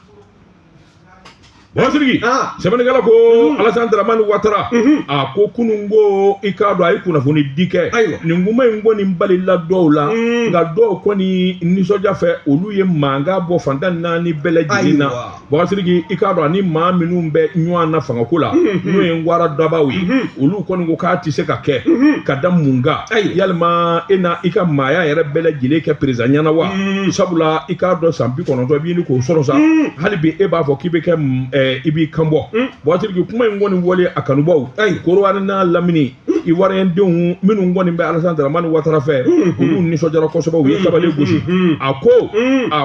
Bosirigi sɛbɛnnikɛla ko Alassane Dramane Ouattara a ko kunun ko i k'a dɔn a ye kunnafoni di kɛ nin kuma in kɔni balila dɔw la nka dɔw kɔni nisɔndiya fɛ olu ye mankan bɔ fantan 4 bɛɛ lajɛlen na Bosirigi i k'a dɔn ani maa minnu bɛ ɲɔgɔn na fangako la n'o ye Ngwara Dabaw ye olu kɔni ko k'a tɛ se ka kɛ ka da mun kan yalima e na i ka maaya yɛrɛ bɛɛ lajɛlen kɛ président ɲɛna wa sabula i k'a dɔn san 90 b'i ni k'o sɔrɔ sa hali bi e b'a fɔ k'i bɛ kɛ i b'i kanbɔ Bosirigi kuma in kɔni wale a kanubaw Korowari n'a Lamini Ivoiriendenw minnu kɔni bɛ Alassane Dramane Ouattara fɛ olu nisɔndiyara kosɛbɛ u ye tabale gosi a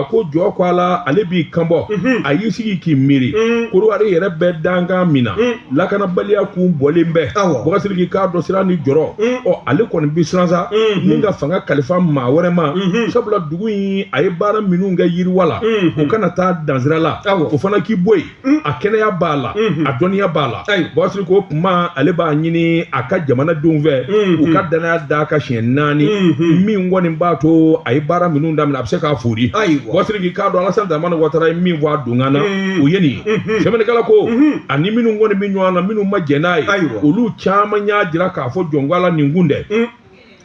ko jɔ ko ala ale b'i kanbɔ a y'i sigi k'i miiri Korowari yɛrɛ bɛ dankan min na lakanabaliya kun bɔlen bɛ Bosirigi k'a dɔn sira ni jɔrɔ ale kɔni bi siran sa ni ka fanga kalifa maa wɛrɛ ma sabula dugu in a ye baara minnu kɛ yiriwa la o kana taa dansira la o fana k'i bɔ yen a kɛnɛya b'a la a dɔnniya b'a la Bosirigi ko kuma ale b'a ɲini a ka jamanadenw fɛ u ka danaya d'a ka siɲɛ 4 min kɔni b'a to a ye baara minnu daminɛ a bɛ se k'a fori Bosirigi k'a dɔn Alassane Dramane Ouattara ye min fɔ a donkan na o ye nin ye sɛbɛnnikɛla ko ani minnu kɔni bɛ ɲɔgɔn na minnu ma jɛn n'a ye olu caman y'a jira k'a fɔ jɔnko nin kun dɛ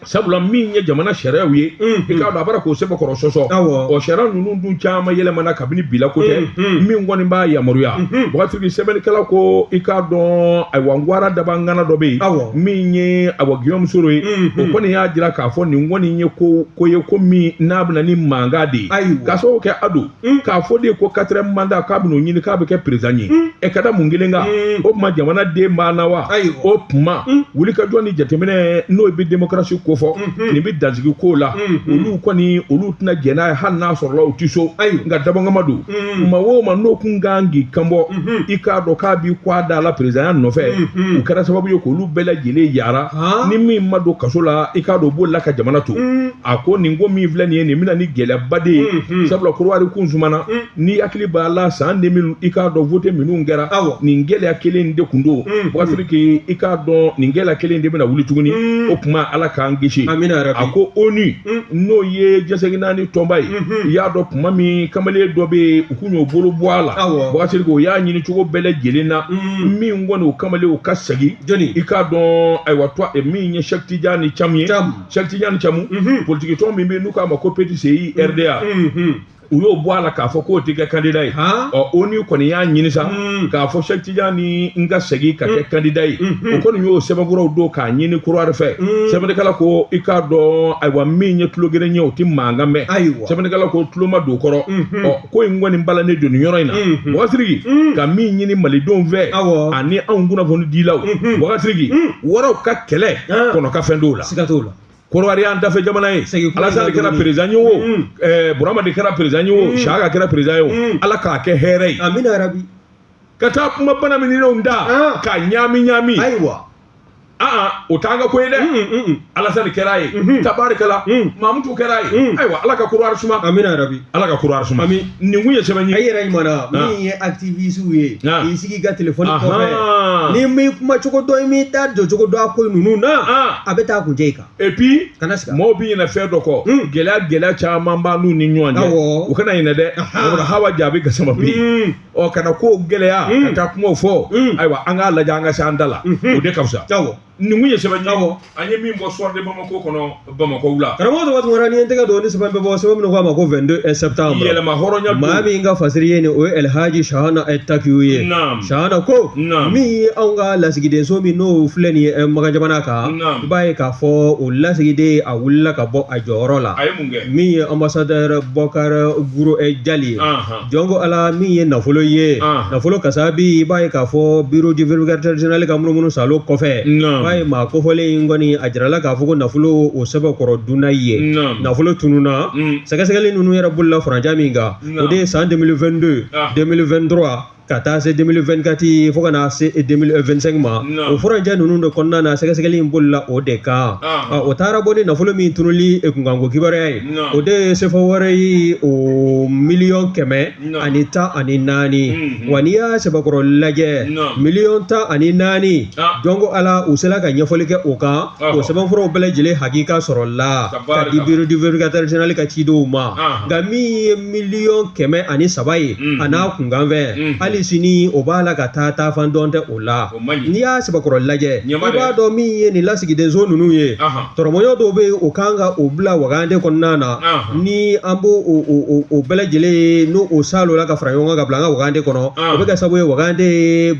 sabula min ye jamana sariyaw ye i k'a dɔn a bara k'o sɛbɛkɔrɔ sɔsɔ o sariya ninnu dun caman yɛlɛmana kabini bila ko tɛ min kɔni b'a yamaruya Bosirigi sɛbɛnnikɛla ko i k'a dɔn ayiwa Ngwara Dabangana dɔ bɛ yen min ye Guillaume Soro ye o kɔni y'a jira k'a fɔ nin kɔni ye ko ye ko min n'a bɛna ni mankan de ye k'a sababu kɛ Ado k'a fɔ de ko 4e mandat k'a bɛn'o ɲini k'a bɛ kɛ président ye ka da mun kelen kan o tuma jamana den b'a na wa o tuma wulikajɔ ni jateminɛ n'o bɛ démocratie ko fɔ nin bɛ dansigi ko la olu tɛna jɛn n'a ye hali n'a sɔrɔla u tɛ so nka dabangama don ma o ma n'o kun kan k'i kanbɔ i k'a dɔn k'a b'i kɔ a da la présidenya nɔfɛ u kɛra sababu ye k'olu bɛɛ lajɛlen yara ni min ma don kaso la i k'a dɔn o b'o la ka jamana to a ko nin ko min filɛ nin ye nin bɛna ni gɛlɛyaba de ye sabula Korowari kun sumana ni hakili b'a la san 2000 i k'a dɔn vote minnu kɛra nin gɛlɛya kelen de kun don Bosirigi i k'a dɔn nin gɛlɛya kelen de bɛna wuli tuguni o tuma ala k'an kisi a ko ONU n'o ye jɛnsɛgi 4 tɔnba ye i y'a dɔn tuma min kamalen dɔ bɛ yen u kun y'o bolo bɔ a la Bosirigi o y'a ɲini cogo bɛɛ lajɛlen na min kɔni o kamalen o ka segin i k'a dɔn ayiwa min ye Cheikh Tidiane Thiam ye Cheikh Tidiane Thiam politique tɔn min bɛ yen n'u k'a ma ko PDCI RDA u y'o bɔ a la k'a fɔ k'o tɛ kɛ candidat ye ONU kɔni y'a ɲini sa k'a fɔ Cheikh Tidiane n ka segin ka kɛ candidat ye o kɔni y'o sɛbɛnkɔrɔw don k'a ɲini Korowari fɛ sɛbɛnnikɛla ko i k'a dɔn ayiwa min ye tulo geren ye o tɛ mankan mɛn sɛbɛnnikɛla ko tulo ma don o kɔrɔ ko in kɔni balannen don nin yɔrɔ in na Bosirigi ka min ɲini malidenw fɛ ani anw kunnafoni dilaw Bosirigi waraw ka kɛlɛ kɔnɔ ka fɛn dɔw la siga t'o la Korowari y'an dafɛ jamana ye Alassane kɛra président ye o Burama de kɛra président ye o Siaka kɛra président ye o ala k'a kɛ hɛrɛ ye amina yarabi ka taa kuma bana minɛnw da ka ɲaami ayiwa o t'an ka ko ye dɛ Alassane kɛra ye tabarikala Mamutu kɛra ye ayiwa ala ka Korowari suma amina yarabi ala ka Korowari suma nin kun ye sɛbɛn ye a yɛrɛ ɲuman min ye activiste ye k'i sigi ka telefɔni kɔfɛ ni min kuma cogo dɔ i m'i da jɔ cogo dɔ a ko ninnu na a bɛ taa kun jɛ i kan et puis mɔgɔw bɛ ɲinɛ fɛn dɔ kɔ gɛlɛya caman b'a n'u ni ɲɔgɔn cɛ u kana ɲinɛ dɛ Hawa Jaabi Gassama bɛ yen kana ko gɛlɛya ka taa kumaw fɔ ayiwa an k'a lajɛ an ka se an da la o de ka fisa nin kun ye sɛbɛn ye an ye min bɔ soir de Bamako kɔnɔ Bamako la karamɔgɔ Tumara ni n tɛgɛ don ni sɛbɛn bɛ bɔ sɛbɛn min ko a ma ko 22 septembre yɛlɛma hɔrɔnya maa min ka fasiri ye nin o ye Elhaji Shahana Takiyu ye Shahana ko min ye anw ka lasigidenso min n'o filɛ nin ye Magan jamana kan i b'a ye k'a fɔ o lasigiden a wulila ka bɔ a jɔyɔrɔ la min ye ambassadeur Bokar Guro Jali ye jɔnko ala min ye nafolo ye nafolo kasabi i b'a ye k'a fɔ bureau du vérificateur général ka munumunu salo kɔfɛ b'a ye maa kofɔlen in kɔni a jirala k'a fɔ ko nafolo o sɛbɛkɔrɔ dunna ye nafolo tununa sɛgɛsɛgɛli ninnu yɛrɛ bolola farajan min kan o de ye san 2022 2023 ka taa se 2024 fo ka na se 2025 ma o furanjɛ ninnu de kɔnɔna na sɛgɛsɛgɛli in bolila o de kan o taara bɔ ni nafolo min tunuli kunkanko kibaruya ye o de ye sefa wɛrɛ ye o 1,10,14 wa n'i y'a sɛbɛkɔrɔ lajɛ 1,10,14 jɔnko ala u sela ka ɲɛfɔli kɛ o kan o sɛbɛnfuraw bɛɛ lajɛlen hakika sɔrɔla ka di bureau du vérificateur général ka cidenw ma nka min ye 1,103 ye a n'a kunkan fɛ hali sini o b'a la ka taa fan dɔn tɛ o la n'i y'a sɛbɛkɔrɔ lajɛ i b'a dɔn min ye nin lasigiden so ninnu ye tɔrɔmɔɲɔ dɔw bɛ o kan ka o bila wagande kɔnɔna na ni an b'o o bɛɛ lajɛlen ye n'o o salo la ka fara ɲɔgɔn kan ka bila an ka wagande kɔnɔ o bɛ kɛ sababu ye wagande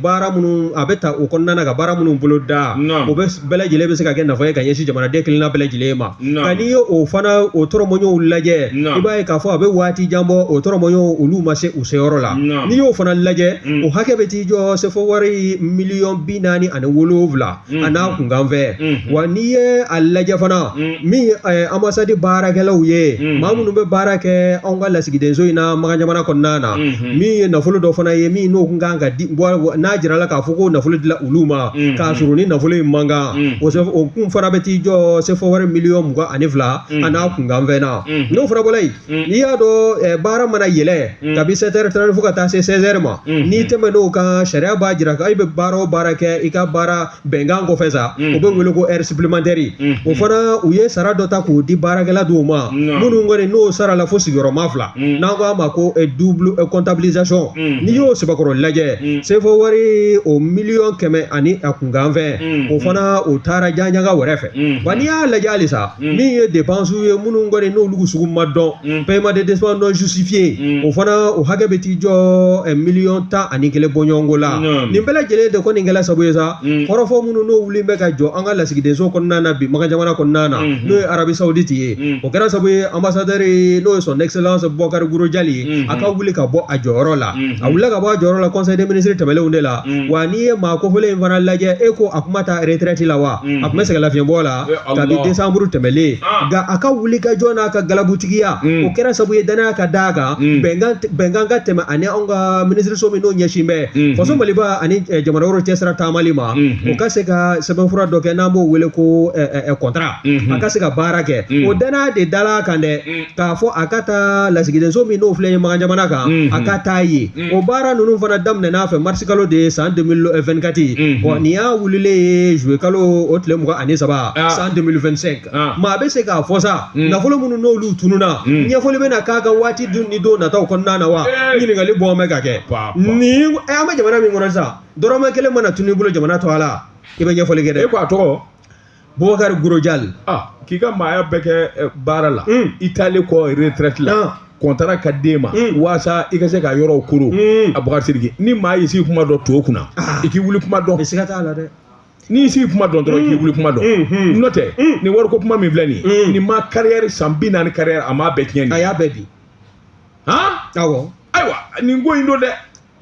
baara minnu a bɛ ta o kɔnɔna na ka baara minnu bolo da o bɛɛ lajɛlen bɛ se ka kɛ nafa ye ka ɲɛsin jamanaden kelenna bɛɛ lajɛlen ma nka n'i ye o fana o tɔrɔmɔɲɔw lajɛ i b'a ye k'a fɔ a bɛ waati jan bɔ o tɔrɔmɔɲɔw olu ma se u seyɔrɔ la n'i y'o fana lajɛ o hakɛ bɛ t'i jɔ sefo wari $47 a n'a kunkan fɛ wa n'i ye a lajɛ fana min ambassade baarakɛlaw ye maa minnu bɛ baara kɛ anw ka lasigiden so in na Magan jamana kɔnɔna na min ye nafolo dɔ fana ye min n'o kun kan ka di n'a jirala k'a fɔ ko nafolo dila olu ma k'a sɔrɔ ni nafolo in man kan o kun fana bɛ t'i jɔ sefo wari $22 a n'a kunkan fɛ na n'o fana bɔra yen n'i y'a dɔn baara mana yɛlɛ kabi 7h30 fo ka taa se 16h ma n'i tɛmɛ n'o kan sariya b'a jira k'a bɛ baara o baara kɛ i ka baara bɛnkan kɔfɛ sa o bɛ wele ko heure supplémentaire o fana u ye sara dɔ ta k'o di baarakɛla dɔw ma minnu kɔni n'o sara la fo sigiyɔrɔma 2 n'an ko a ma ko double comptabilisation n'i y'o sɛbɛkɔrɔ lajɛ sefo wari o $100,000 ani a kunkan fɛ o fana o taara janjaga wɛrɛ fɛ wa n'i y'a lajɛ halisa min ye dépenses ye minnu kɔni n'olu sugu ma dɔn paiement de dépenses non justifié o fana o hakɛ bɛ t'i jɔ $11,000 bɔɲɔgɔnko la nin bɛɛ lajɛlen de kɔni kɛla sababu ye sa kɔrɔfɔ minnu n'o wulilen bɛ ka jɔ an ka lasigiden so kɔnɔna na bi Magan jamana kɔnɔna na n'o ye Arabi Saoudite ye o kɛra sababu ye ambassadeur n'o ye son excellence Boubacar Guro Diallo ye a ka wuli ka bɔ a jɔyɔrɔ la a wulila ka bɔ a jɔyɔrɔ la conseil des ministres tɛmɛnlenw de la wa n'i ye maa kofɔlen in fana lajɛ e ko a kuma taa retraite la wa a tun bɛ sɛgɛn lafiɲɛbɔ la kabi décembre tɛmɛlen nka a ka wuli ka jɔ n'a ka galabutigiya o kɛra sababu ye danaya ka d'a kan bɛnkan ka tɛmɛ ani anw ka ministre min n'o ɲɛsin bɛ faso maliba ani jamana wɛrɛw cɛ sira taamali ma o ka se ka sɛbɛnfura dɔ kɛ n'an b'o wele ko contrat a ka se ka baara kɛ o danaya de dala kan dɛ k'a fɔ a ka taa lasigiden so min n'o filɛ ye Magan jamana kan a ka taa ye o baara ninnu fana daminɛna fɛ mars kalo de ye san 2024 ye nin y'a wulilen ye juillet kalo o tile 23 san 2025 maa bɛ se k'a fɔ sa nafolo minnu n'olu tununa ɲɛfɔli bɛ na k'a ka waati dun ni don nataw kɔnɔna na wa ɲininkali bɔn bɛ ka kɛ ni an bɛ jamana min kɔnɔ sisan dɔrɔmɛ kelen mana tunu i bolo jamana tɔ a la i bɛ ɲɛfɔli kɛ dɛ. E ko a tɔgɔ Boubacar Guro Diallo k'i ka maaya bɛɛ kɛ baara la i taalen kɔ retraite la contrat ka d'e ma waasa i ka se ka yɔrɔw koro a Boubacar Sidiki ni maa y'i sigi kuma dɔn to kunna i k'i wuli kuma dɔn siga t'a la dɛ n'i sigi kuma dɔn dɔrɔn k'i wuli kuma dɔn n'o tɛ nin wariko kuma min filɛ nin ye nin ma carrière san 40 carrière a m'a bɛɛ tiɲɛ nin a y'a bɛɛ bi awɔ ayiwa nin ko in don dɛ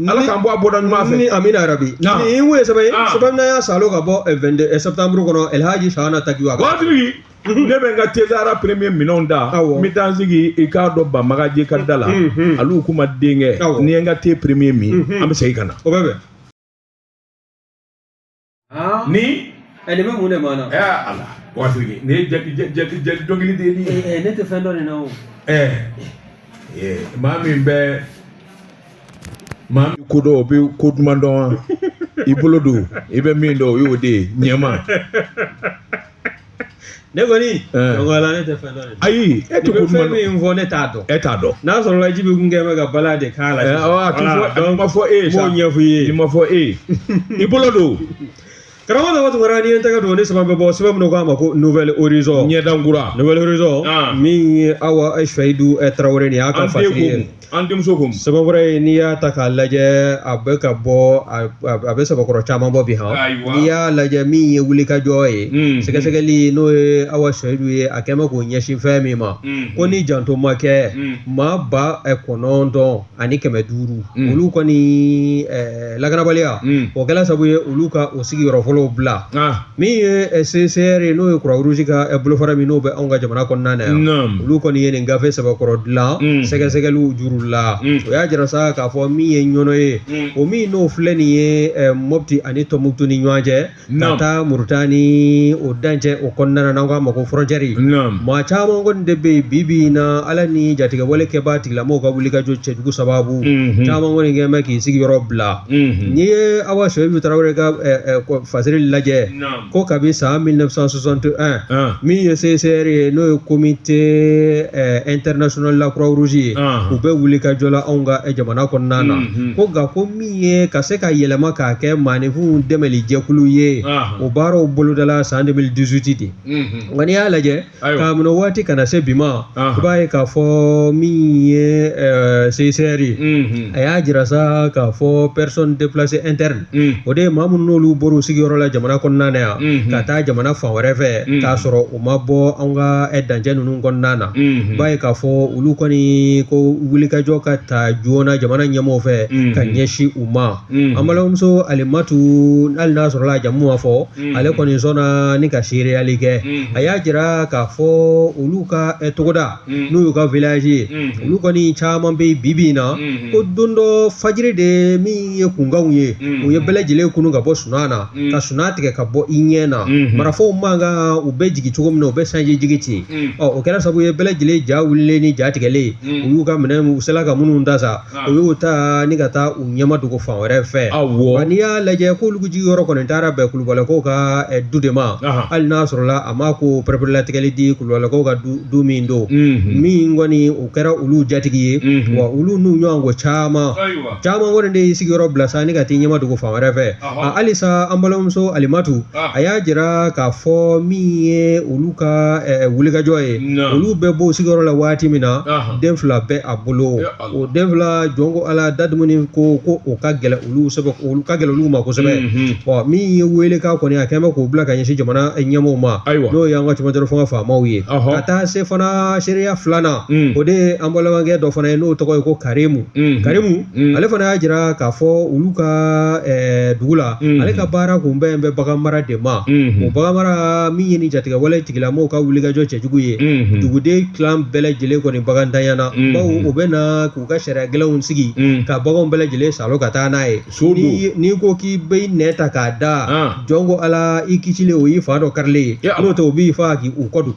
Ala k'an bɔ a bɔda ɲuman fɛ ni amina rabi ni wo ye sɛbɛn na y'a salo ka bɔ 22 septembre kɔnɔ El Hadji Shahana Takiwa waati ne bɛ n ka tesara premier minɛnw da n bɛ taa n sigi i k'a dɔn Banbagaji ka da la olu kuma denkɛ ni ye n ka te premier min an bɛ segin ka na o bɛ bɛn ni nin bɛ mun de ma na ala waati ni ye jali dɔnkili de ye nin ye ne tɛ fɛn dɔ nin na o maa min bɛ maa min ko dɔn o bɛ ko duman dɔn wa i bolo don i bɛ min dɔn o y'o de ye ɲɛma ne kɔni ala ne tɛ fɛn dɔn ayi e tɛ ko duman dɔn fɛn min fɔ ne t'a dɔn e t'a dɔn n'a sɔrɔ la ji bɛ kun kɛ bɛ ka bala de k'a la a ma fɔ e ye sa m'o ɲɛfɔ i ye i ma fɔ e ye i bolo don karamɔgɔ dɔ tuma ni ye n tɛgɛ don ne sɛbɛn bɛ bɔ sɛbɛn min k'a ma ko nouvelle horizon ɲɛdankura nouvelle horizon min ye Awa Seyidu Tarawele nin y'a ka fasiri ye an denmuso ko sɛbɛn wɛrɛ ye n'i y'a ta k'a lajɛ a bɛ ka bɔ a bɛ sabakɔrɔ caman bɔ bi n'i y'a lajɛ min ye wulikajɔ ye sɛgɛsɛgɛli n'o ye Awa Seyidu ye a kɛ mɛ k'o ɲɛsin fɛn min ma ko ni janto ma kɛ maa 9,500 olu kɔni lakanabaliya o kɛla sabu ye olu ka o sigiyɔrɔ fɔlɔw bila min ye CCR ye n'o ye Croix Rouge ka bolofara min n'o bɛ anw ka jamana kɔnɔna na yan olu kɔni ye nin gafe sɛbɛkɔrɔ dilan sɛgɛsɛgɛliw juru la o y'a jira sa k'a fɔ min ye ɲɔnɔ ye o min n'o filɛ nin ye Mopti ani Tɔnbukutu ni ɲɔgɔn cɛ ka taa Murutani o dancɛ o kɔnɔna na n'an k'a ma ko frontière maa caman kɔni de bɛ yen bi na Ala ni jatigɛwale kɛbaa tigilamɔgɔw ka wulikajɔ cɛjugu sababu caman kɔni kɛ bɛ k'i sigiyɔrɔ bila n'i ye Awa Seyidu Tarawele ka fasiri lajɛ ko kabi san 1961 min ye CCR ye n'o ye comité international la Croix Rouge ye u bɛ wuli wuli ka jola anw ka jamana kɔnɔna na ko nka ko min ye ka se ka yɛlɛma k'a kɛ maaninfinw dɛmɛli jɛkulu ye o baaraw bolodala san 2018 de nka n'i y'a lajɛ k'a minɛ waati kana se bi ma i b'a ye k'a fɔ min ye CCR ye a y'a jira sa k'a fɔ personne déplacée interne o de ye maa minnu n'olu bɔr'u sigiyɔrɔ la jamana kɔnɔna na yan ka taa jamana fan wɛrɛ fɛ k'a sɔrɔ u ma bɔ anw ka dancɛ ninnu kɔnɔna na i b'a ye k'a fɔ olu kɔni ko wulikajɔ ka ta joona jamana ɲɛmɔgɔw fɛ ka ɲɛsin u ma an balimamuso Alimatu hali n'a sɔrɔla a jamu ma fɔ ale kɔni sɔnna ni ka seereyali kɛ a y'a jira k'a fɔ olu ka togoda n'u y'u ka village ye olu kɔni caman bɛ bibi in na ko don dɔ fajiri de min ye kunkanw ye u ye bɛɛ lajɛlen kunu ka bɔ sunan na ka sunan tigɛ ka bɔ i ɲɛ na marafɔw man kan u bɛ jigin cogo min na u bɛ sanji jigi ten o kɛra sabu ye bɛɛ lajɛlen ja wulilen ni ja tigɛlen u y'u ka minɛn u sela ka minnu ta sa u y'u ta ni ka taa u ɲɛma dogo fan wɛrɛ fɛ wa n'i y'a lajɛ k'olu jigiyɔrɔ kɔni taara bɛn Kulubalikaw ka du de ma hali n'a sɔrɔla a ma ko pɛrɛpɛrɛlatigɛli di Kulubalikaw ka du min don min kɔni o kɛra olu jatigi ye wa olu n'u ɲɔgɔn ko caman kɔni de y'i sigiyɔrɔ bila sa ni ka t'i ɲɛma dogo fan wɛrɛ fɛ halisa an balimamuso Alimatu a y'a jira k'a fɔ min ye olu ka wulikajɔ ye olu bɛɛ b'o sigiyɔrɔ la waati min na den fila bɛ a bolo o den fila jɔn ko Ala dadumuni ko o ka gɛlɛ olu ma kosɛbɛ min ye wele k'a kɔni a kɛn bɛ k'o bila ka ɲɛsin jamana ɲɛmɔgɔw ma n'o ye an ka cɛmancɛ fanga faamaw ye ka taa se fana seereya filanan o de ye an balimakɛ dɔ fana ye n'o tɔgɔ ye ko Karimu ale fana y'a jira k'a fɔ olu ka dugu la ale ka baara kun bɛn bɛ bagan mara de ma o bagan mara min ye ni jatigɛ wale tigilamɔgɔw ka wulikajɔ cɛjugu ye duguden kilan bɛɛ lajɛlen kɔni bagantanya na bawo u bɛ na k'u ka sariya gɛlɛnw sigi ka baganw bɛɛ lajɛlen salo ka taa n'a ye n'i ko k'i bɛ nɛ ta k'a da jɔn ko Ala i kisilen o y'i fa dɔ karilen ye n'o tɛ u b'i fa k'i u kɔ don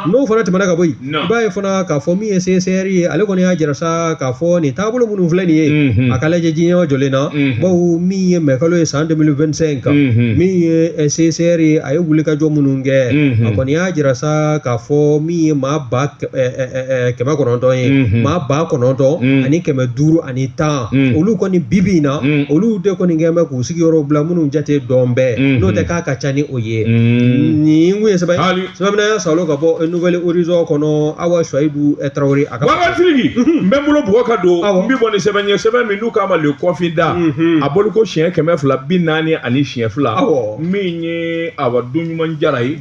n'o fana tɛmɛna ka bɔ yen i b'a ye fana k'a fɔ min ye CCR ye ale kɔni y'a jira sa k'a fɔ nin taabolo minnu filɛ nin ye a ka lajɛ diɲɛ jɔlen na bawo min ye mɛkalo ye san 2025 kan min ye CCR ye a ye wulikajɔ minnu kɛ a kɔni y'a jira sa k'a fɔ min ye maa ba 900 ye maa ba 900 ani 550 ani 10 olu kɔni bibi in na olu de kɔni kɛn bɛ k'u sigiyɔrɔ bila minnu jate dɔn bɛɛ n'o tɛ k'a ka ca ni o ye nin kun ye sɛbɛnna salo ka bɔ Nouvelle Horizon kɔnɔ Awa Suwayibu Tarawele a ka Wagatigi n bɛ n bolo bɔgɔ ka don n bɛ bɔ ni sɛbɛn ye sɛbɛn min n'u k'a ma le confida a bolo ko siɲɛ 240 ani siɲɛ 2 min ye Awa Donɲuman Jara ye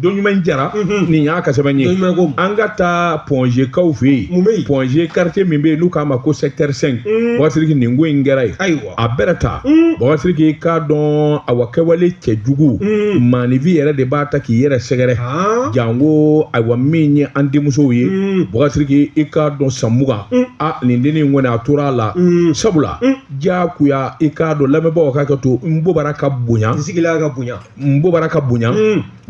Donɲuman Jara nin y'a ka sɛbɛn ye an ka taa Pongekaw fɛ yen Ponge quartier min bɛ yen n'u k'a ma ko secteur 5 Wagatigi nin ko in kɛra ye a bɛrɛ ta Wagatigi k'a dɔn Awa kɛwale cɛjugu maanifin yɛrɛ de b'a ta k'i yɛrɛ sɛgɛrɛ jango Awa min ye an denmusow ye Wagatigi i k'a dɔn san 20 nin dennin in kɔni a tora a la sabula jakuya i k'a dɔn lamɛnbagaw k'a kɛ to n bobara ka bonya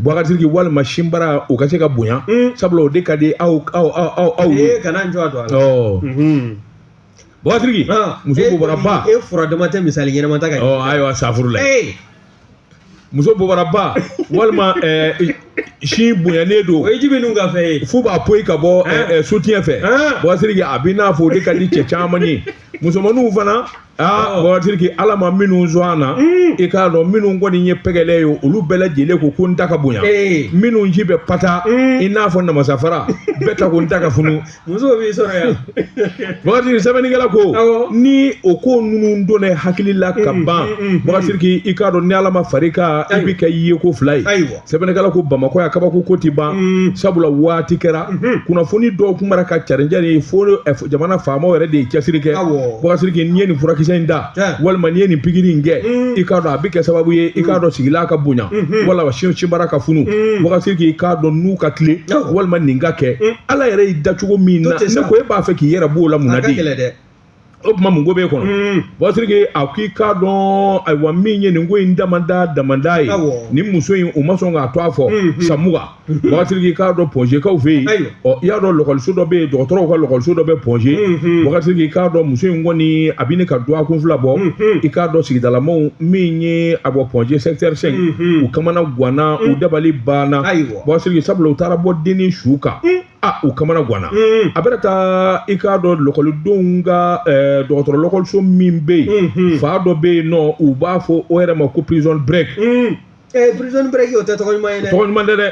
Wagatigi walima sinbara o ka se ka bonya sabula o de ka di aw ye kana n jɔ a don a la Wagatigi muso bobaraba e fura dama tɛ misali ɲɛnama ta ka ayiwa safuru la muso bobaraba walima si bonyanen don o ye jibi ninnu ka fɛn ye fo b'a poyi ka bɔ sotiɲɛ fɛ Wagatigi a b'i n'a fɔ o de ka di cɛ caman ye musomaninw fana Wagatigi Ala ma minnu sɔn an na i k'a dɔn minnu kɔni ye pɛgɛlɛ ye olu bɛɛ lajɛlen ko ko n ta ka bonya minnu ji bɛ pata i n'a fɔ namasafara bɛɛ ta ko n ta ka funu musow b'i sɔrɔ yan Wagatigi sɛbɛnnikɛla ko ni o ko ninnu don ne hakili la ka ban Wagatigi i k'a dɔn ni Ala ma far'i kan i bɛ kɛ ye ko fila ye sɛbɛnnikɛla ko Bamakɔ yan kabako ko ti ban sabula waati kɛra kunnafoni dɔw kun mara ka carinja ye fo jamana faamaw yɛrɛ de ye cɛsiri kɛ Wagatigi n'i ye nin furakisɛ in da walima n'i ye nin pikiri in kɛ i k'a dɔn a bɛ kɛ sababu ye i k'a dɔn sigila ka bonya walima sinbara ka funu Wagatigi i k'a dɔn n'u ka tile walima nin ka kɛ Ala yɛrɛ y'i da cogo min na ne ko e b'a fɛ k'i yɛrɛ b'o la mun na de o tuma mun ko b'e kɔnɔ Wagatigi a k'i k'a dɔn ayiwa min ye nin ko in damanda ye nin muso in u ma sɔn k'a to a fɔ san 20 wakati k'a dɔn pɔnze kaw fɛ yen ɔ i y'a dɔn lɔkɔliso dɔ bɛ yen dɔgɔtɔrɔw ka lɔkɔliso dɔ bɛ pɔnze wakati k'a dɔn muso in kɔni a bɛ ne ka do a kun fila bɔ i k'a dɔn sigidalamaw min ye a bɔ pɔnze secteur 5 u kamana ganna u dabali banna wakati sabula u taara bɔ denni su kan u kamana ganna a bɛna taa i k'a dɔn lɔkɔlidenw ka dɔgɔtɔrɔ lɔkɔliso min bɛ yen fa dɔ bɛ yen nɔ u b'a fɔ o yɛrɛ ma ko prison break. Prison break o tɛ tɔgɔ ɲuman ye dɛ. Tɔgɔ ɲuman tɛ dɛ.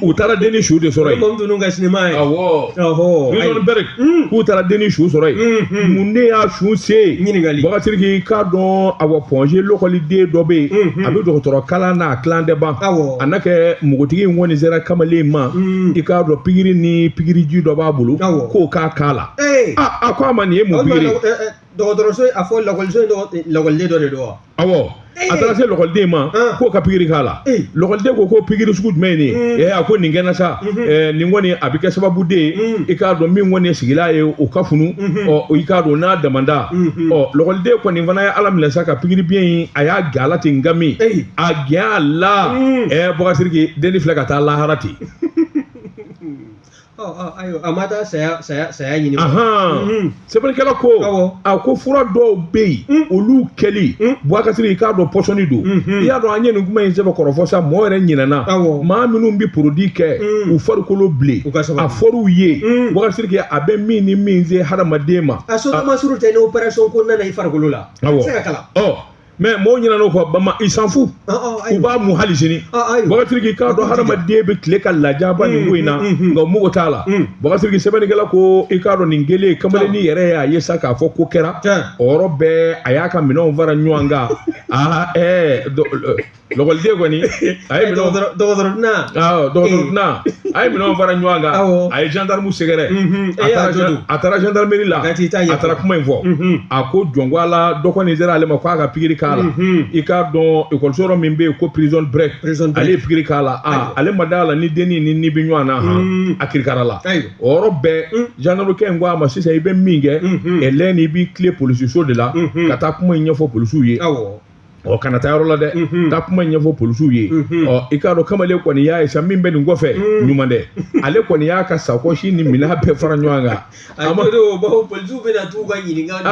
U taara denni su de sɔrɔ yen. Mɔmu ninnu ka sinima ye. Awɔ. Prison break. K'u taara denni su sɔrɔ yen. Mun de y'a su se. Ɲininkali. Bakari k'a dɔn awɔ pɔnze lɔkɔliden dɔ bɛ yen. A bɛ dɔgɔtɔrɔ kalan n'a kilan tɛ ban. Awɔ. A n'a kɛ npogotigi in kɔni sera kamalen ma. I k'a dɔn pikiri ni pikiriji dɔ b'a bolo. Awɔ. K'o k'a k'a la. A ko a ma nin ye mun pikiri. Dɔgɔtɔrɔso a fɔ lɔkɔliso in lɔkɔliden dɔ de don wa. Awɔ. A taara se lɔkɔliden ma k'o ka pikiri k'a la lɔkɔliden ko pikiri sugu jumɛn ye nin a ko nin kɛnɛ sa nin kɔni a bɛ kɛ sababu de ye i k'a dɔn min kɔni ye sigila ye o ka funu i k'a dɔn n'a damanda lɔkɔliden kɔni fana ye ala minɛ sa ka pikiri biyɛn in a y'a gɛn ala ten ngami a gɛn a la Bakari denni filɛ ka taa lahara ten. Ayiwa a ma taa saya ɲini. Sɛbɛnnikɛla ko a ko fura dɔw bɛ yen olu kɛli Bakari i k'a dɔn pɔsɔni don i y'a dɔn an ye nin kuma in sɛbɛn kɔrɔfɔ sa mɔgɔ yɛrɛ ɲinɛna maa minnu bɛ produit kɛ u farikolo bilen a fɔr'u ye Bakari a bɛ min ni min se hadamaden ma. A sotama suru tɛ ni opération ko nana i farikolo la. A bɛ se ka kalan. Mais mɔgɔw ɲinɛna o kɔ bama i s'en fout u b'a mun hali sini Bakari k'a dɔn hadamaden bɛ tile ka lajaba nin ko in na nka mugu t'a la Bakari sɛbɛnnikɛla ko i k'a dɔn nin kelen kamalennin yɛrɛ y'a ye sa k'a fɔ ko kɛra o yɔrɔ bɛɛ a y'a ka minɛnw fara ɲɔgɔn kan lɔkɔliden kɔni a ye dɔgɔtɔrɔduna a ye minɛnw fara ɲɔgɔn kan a ye gendarme sɛgɛrɛ a taara gendarmerie la a taara kuma in fɔ a ko jɔn a la dɔ kɔni sera ale ma k'a ka pikiri k'a la i k'a dɔn ekɔliso yɔrɔ min bɛ yen ko prison break ale ye pikiri k'a la ale ma d'a la ni denni ni bɛ ɲɔgɔn na a kirikara la o yɔrɔ bɛɛ gendarmekɛ in ko a ma sisan i bɛ min kɛ ɛlɛn n'i b'i tilen polisiso de la ka taa kuma in ɲɛfɔ polisiw ye. Kana taa yɔrɔ la dɛ taa kuma ɲɛfɔ polisiw ye i k'a dɔn kamalen kɔni y'a ye sa min bɛ nin kɔfɛ ɲuman dɛ ale kɔni y'a ka sakosi ni minɛn bɛɛ fara ɲɔgɔn kan. Polisiw bɛ na t'u ka ɲininkali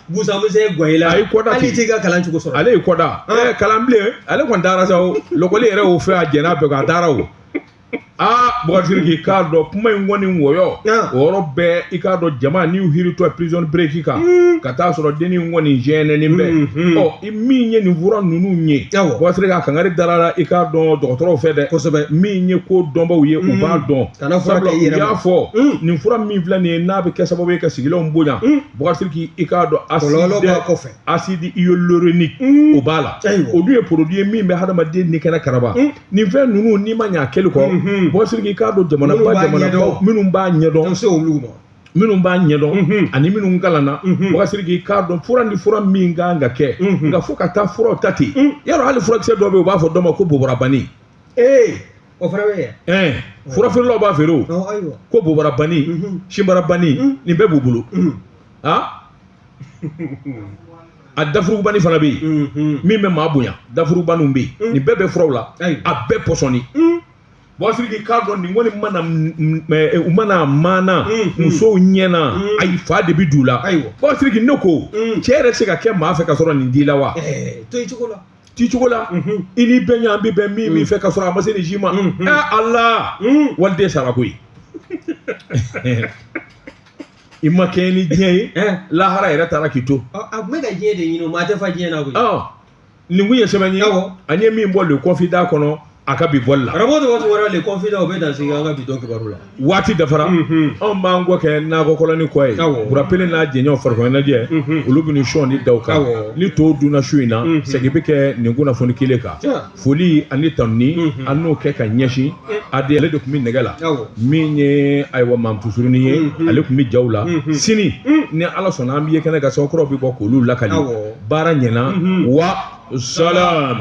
busanmisɛn gɔn i la hali t'i ka kalan cogo sɔrɔ. Ale y'i kɔda kalan bilen ale kɔni taara sa o lɔkɔli yɛrɛ y'o fɛ a jɛn'a bɛɛ kan a taara o. Bakari k'a dɔn kuma in kɔni wɔyɔ o yɔrɔ bɛɛ i k'a dɔn jama n'i y'u hiritɔ prison break kan ka taa sɔrɔ denni kɔni gênɛnen bɛ min ye nin fura ninnu ye Bakari k'a kangari dara la i k'a dɔn dɔgɔtɔrɔw fɛ dɛ kosɛbɛ min ye ko dɔnbaw ye u b'a dɔn sabula u y'a fɔ nin fura min filɛ nin ye n'a bɛ kɛ sababu ye ka sigilenw bonya Bakari i k'a dɔn acide hyaluronique o b'a la o dun ye produit ye min bɛ hadamaden ni kɛnɛ karaba nin fɛn ninnu n'i ma ɲɛ a kɛli kɔ Bakari k'a dɔn jamanabaw minnu b'a ɲɛdɔn ani minnu kalanna Bakari k'a dɔn fura ni fura min kan ka kɛ nka fo ka taa furaw ta ten yarɔ hali furakisɛ dɔ bɛ yen u b'a fɔ dɔ ma ko bobarabani o fana bɛ yan furafeerelaw b'a feere o ko bobarabani sinbarabani nin bɛɛ b'u bolo a dafurubani fana bɛ yen min bɛ maa bonya dafurubaniw bɛ yen nin bɛɛ bɛ furaw la a bɛɛ pɔsɔni Bakari k'a dɔn nin kɔni u mana maana musow ɲɛna ayi fa de bɛ d'u la Bakari ne ko cɛ yɛrɛ se ka kɛ maa fɛ ka sɔrɔ nin d'i la wa to cogo la i ni bɛn ɲan bɛ bɛn min fɛ ka sɔrɔ a ma se nin si ma Ala waliden sara koyi i ma kɛ ni diɲɛ ye lahara yɛrɛ taara k'i to a tun bɛ ka diɲɛ de ɲini o maa tɛ fa diɲɛ na koyi nin kun ye sɛbɛn ye an ye min bɔ le confident kɔnɔ a ka bi bɔli la. Karamɔgɔ waati wɛrɛ le confident o bɛ dan sigi an ka bi dɔn kibaru la. Waati dafara anw b'an kɔ kɛ nakɔ kɔlɔni kɔ ye burapele n'a jɛɲɔgɔn farikolo ɲɛnajɛ olu bɛ nin sɔn ni daw kan ni tɔw dunna su in na segin bɛ kɛ nin kunnafoni kelen kan foli ani tanuni an n'o kɛ ka ɲɛsin ale de tun bɛ nɛgɛ la min ye ayiwa mamutusurunin ye ale tun bɛ jaw la sini ni ala sɔnna an bɛ ye kɛnɛ ka sɔn kɔrɔ bɛ bɔ k'olu lakali baara ɲɛna wa salam.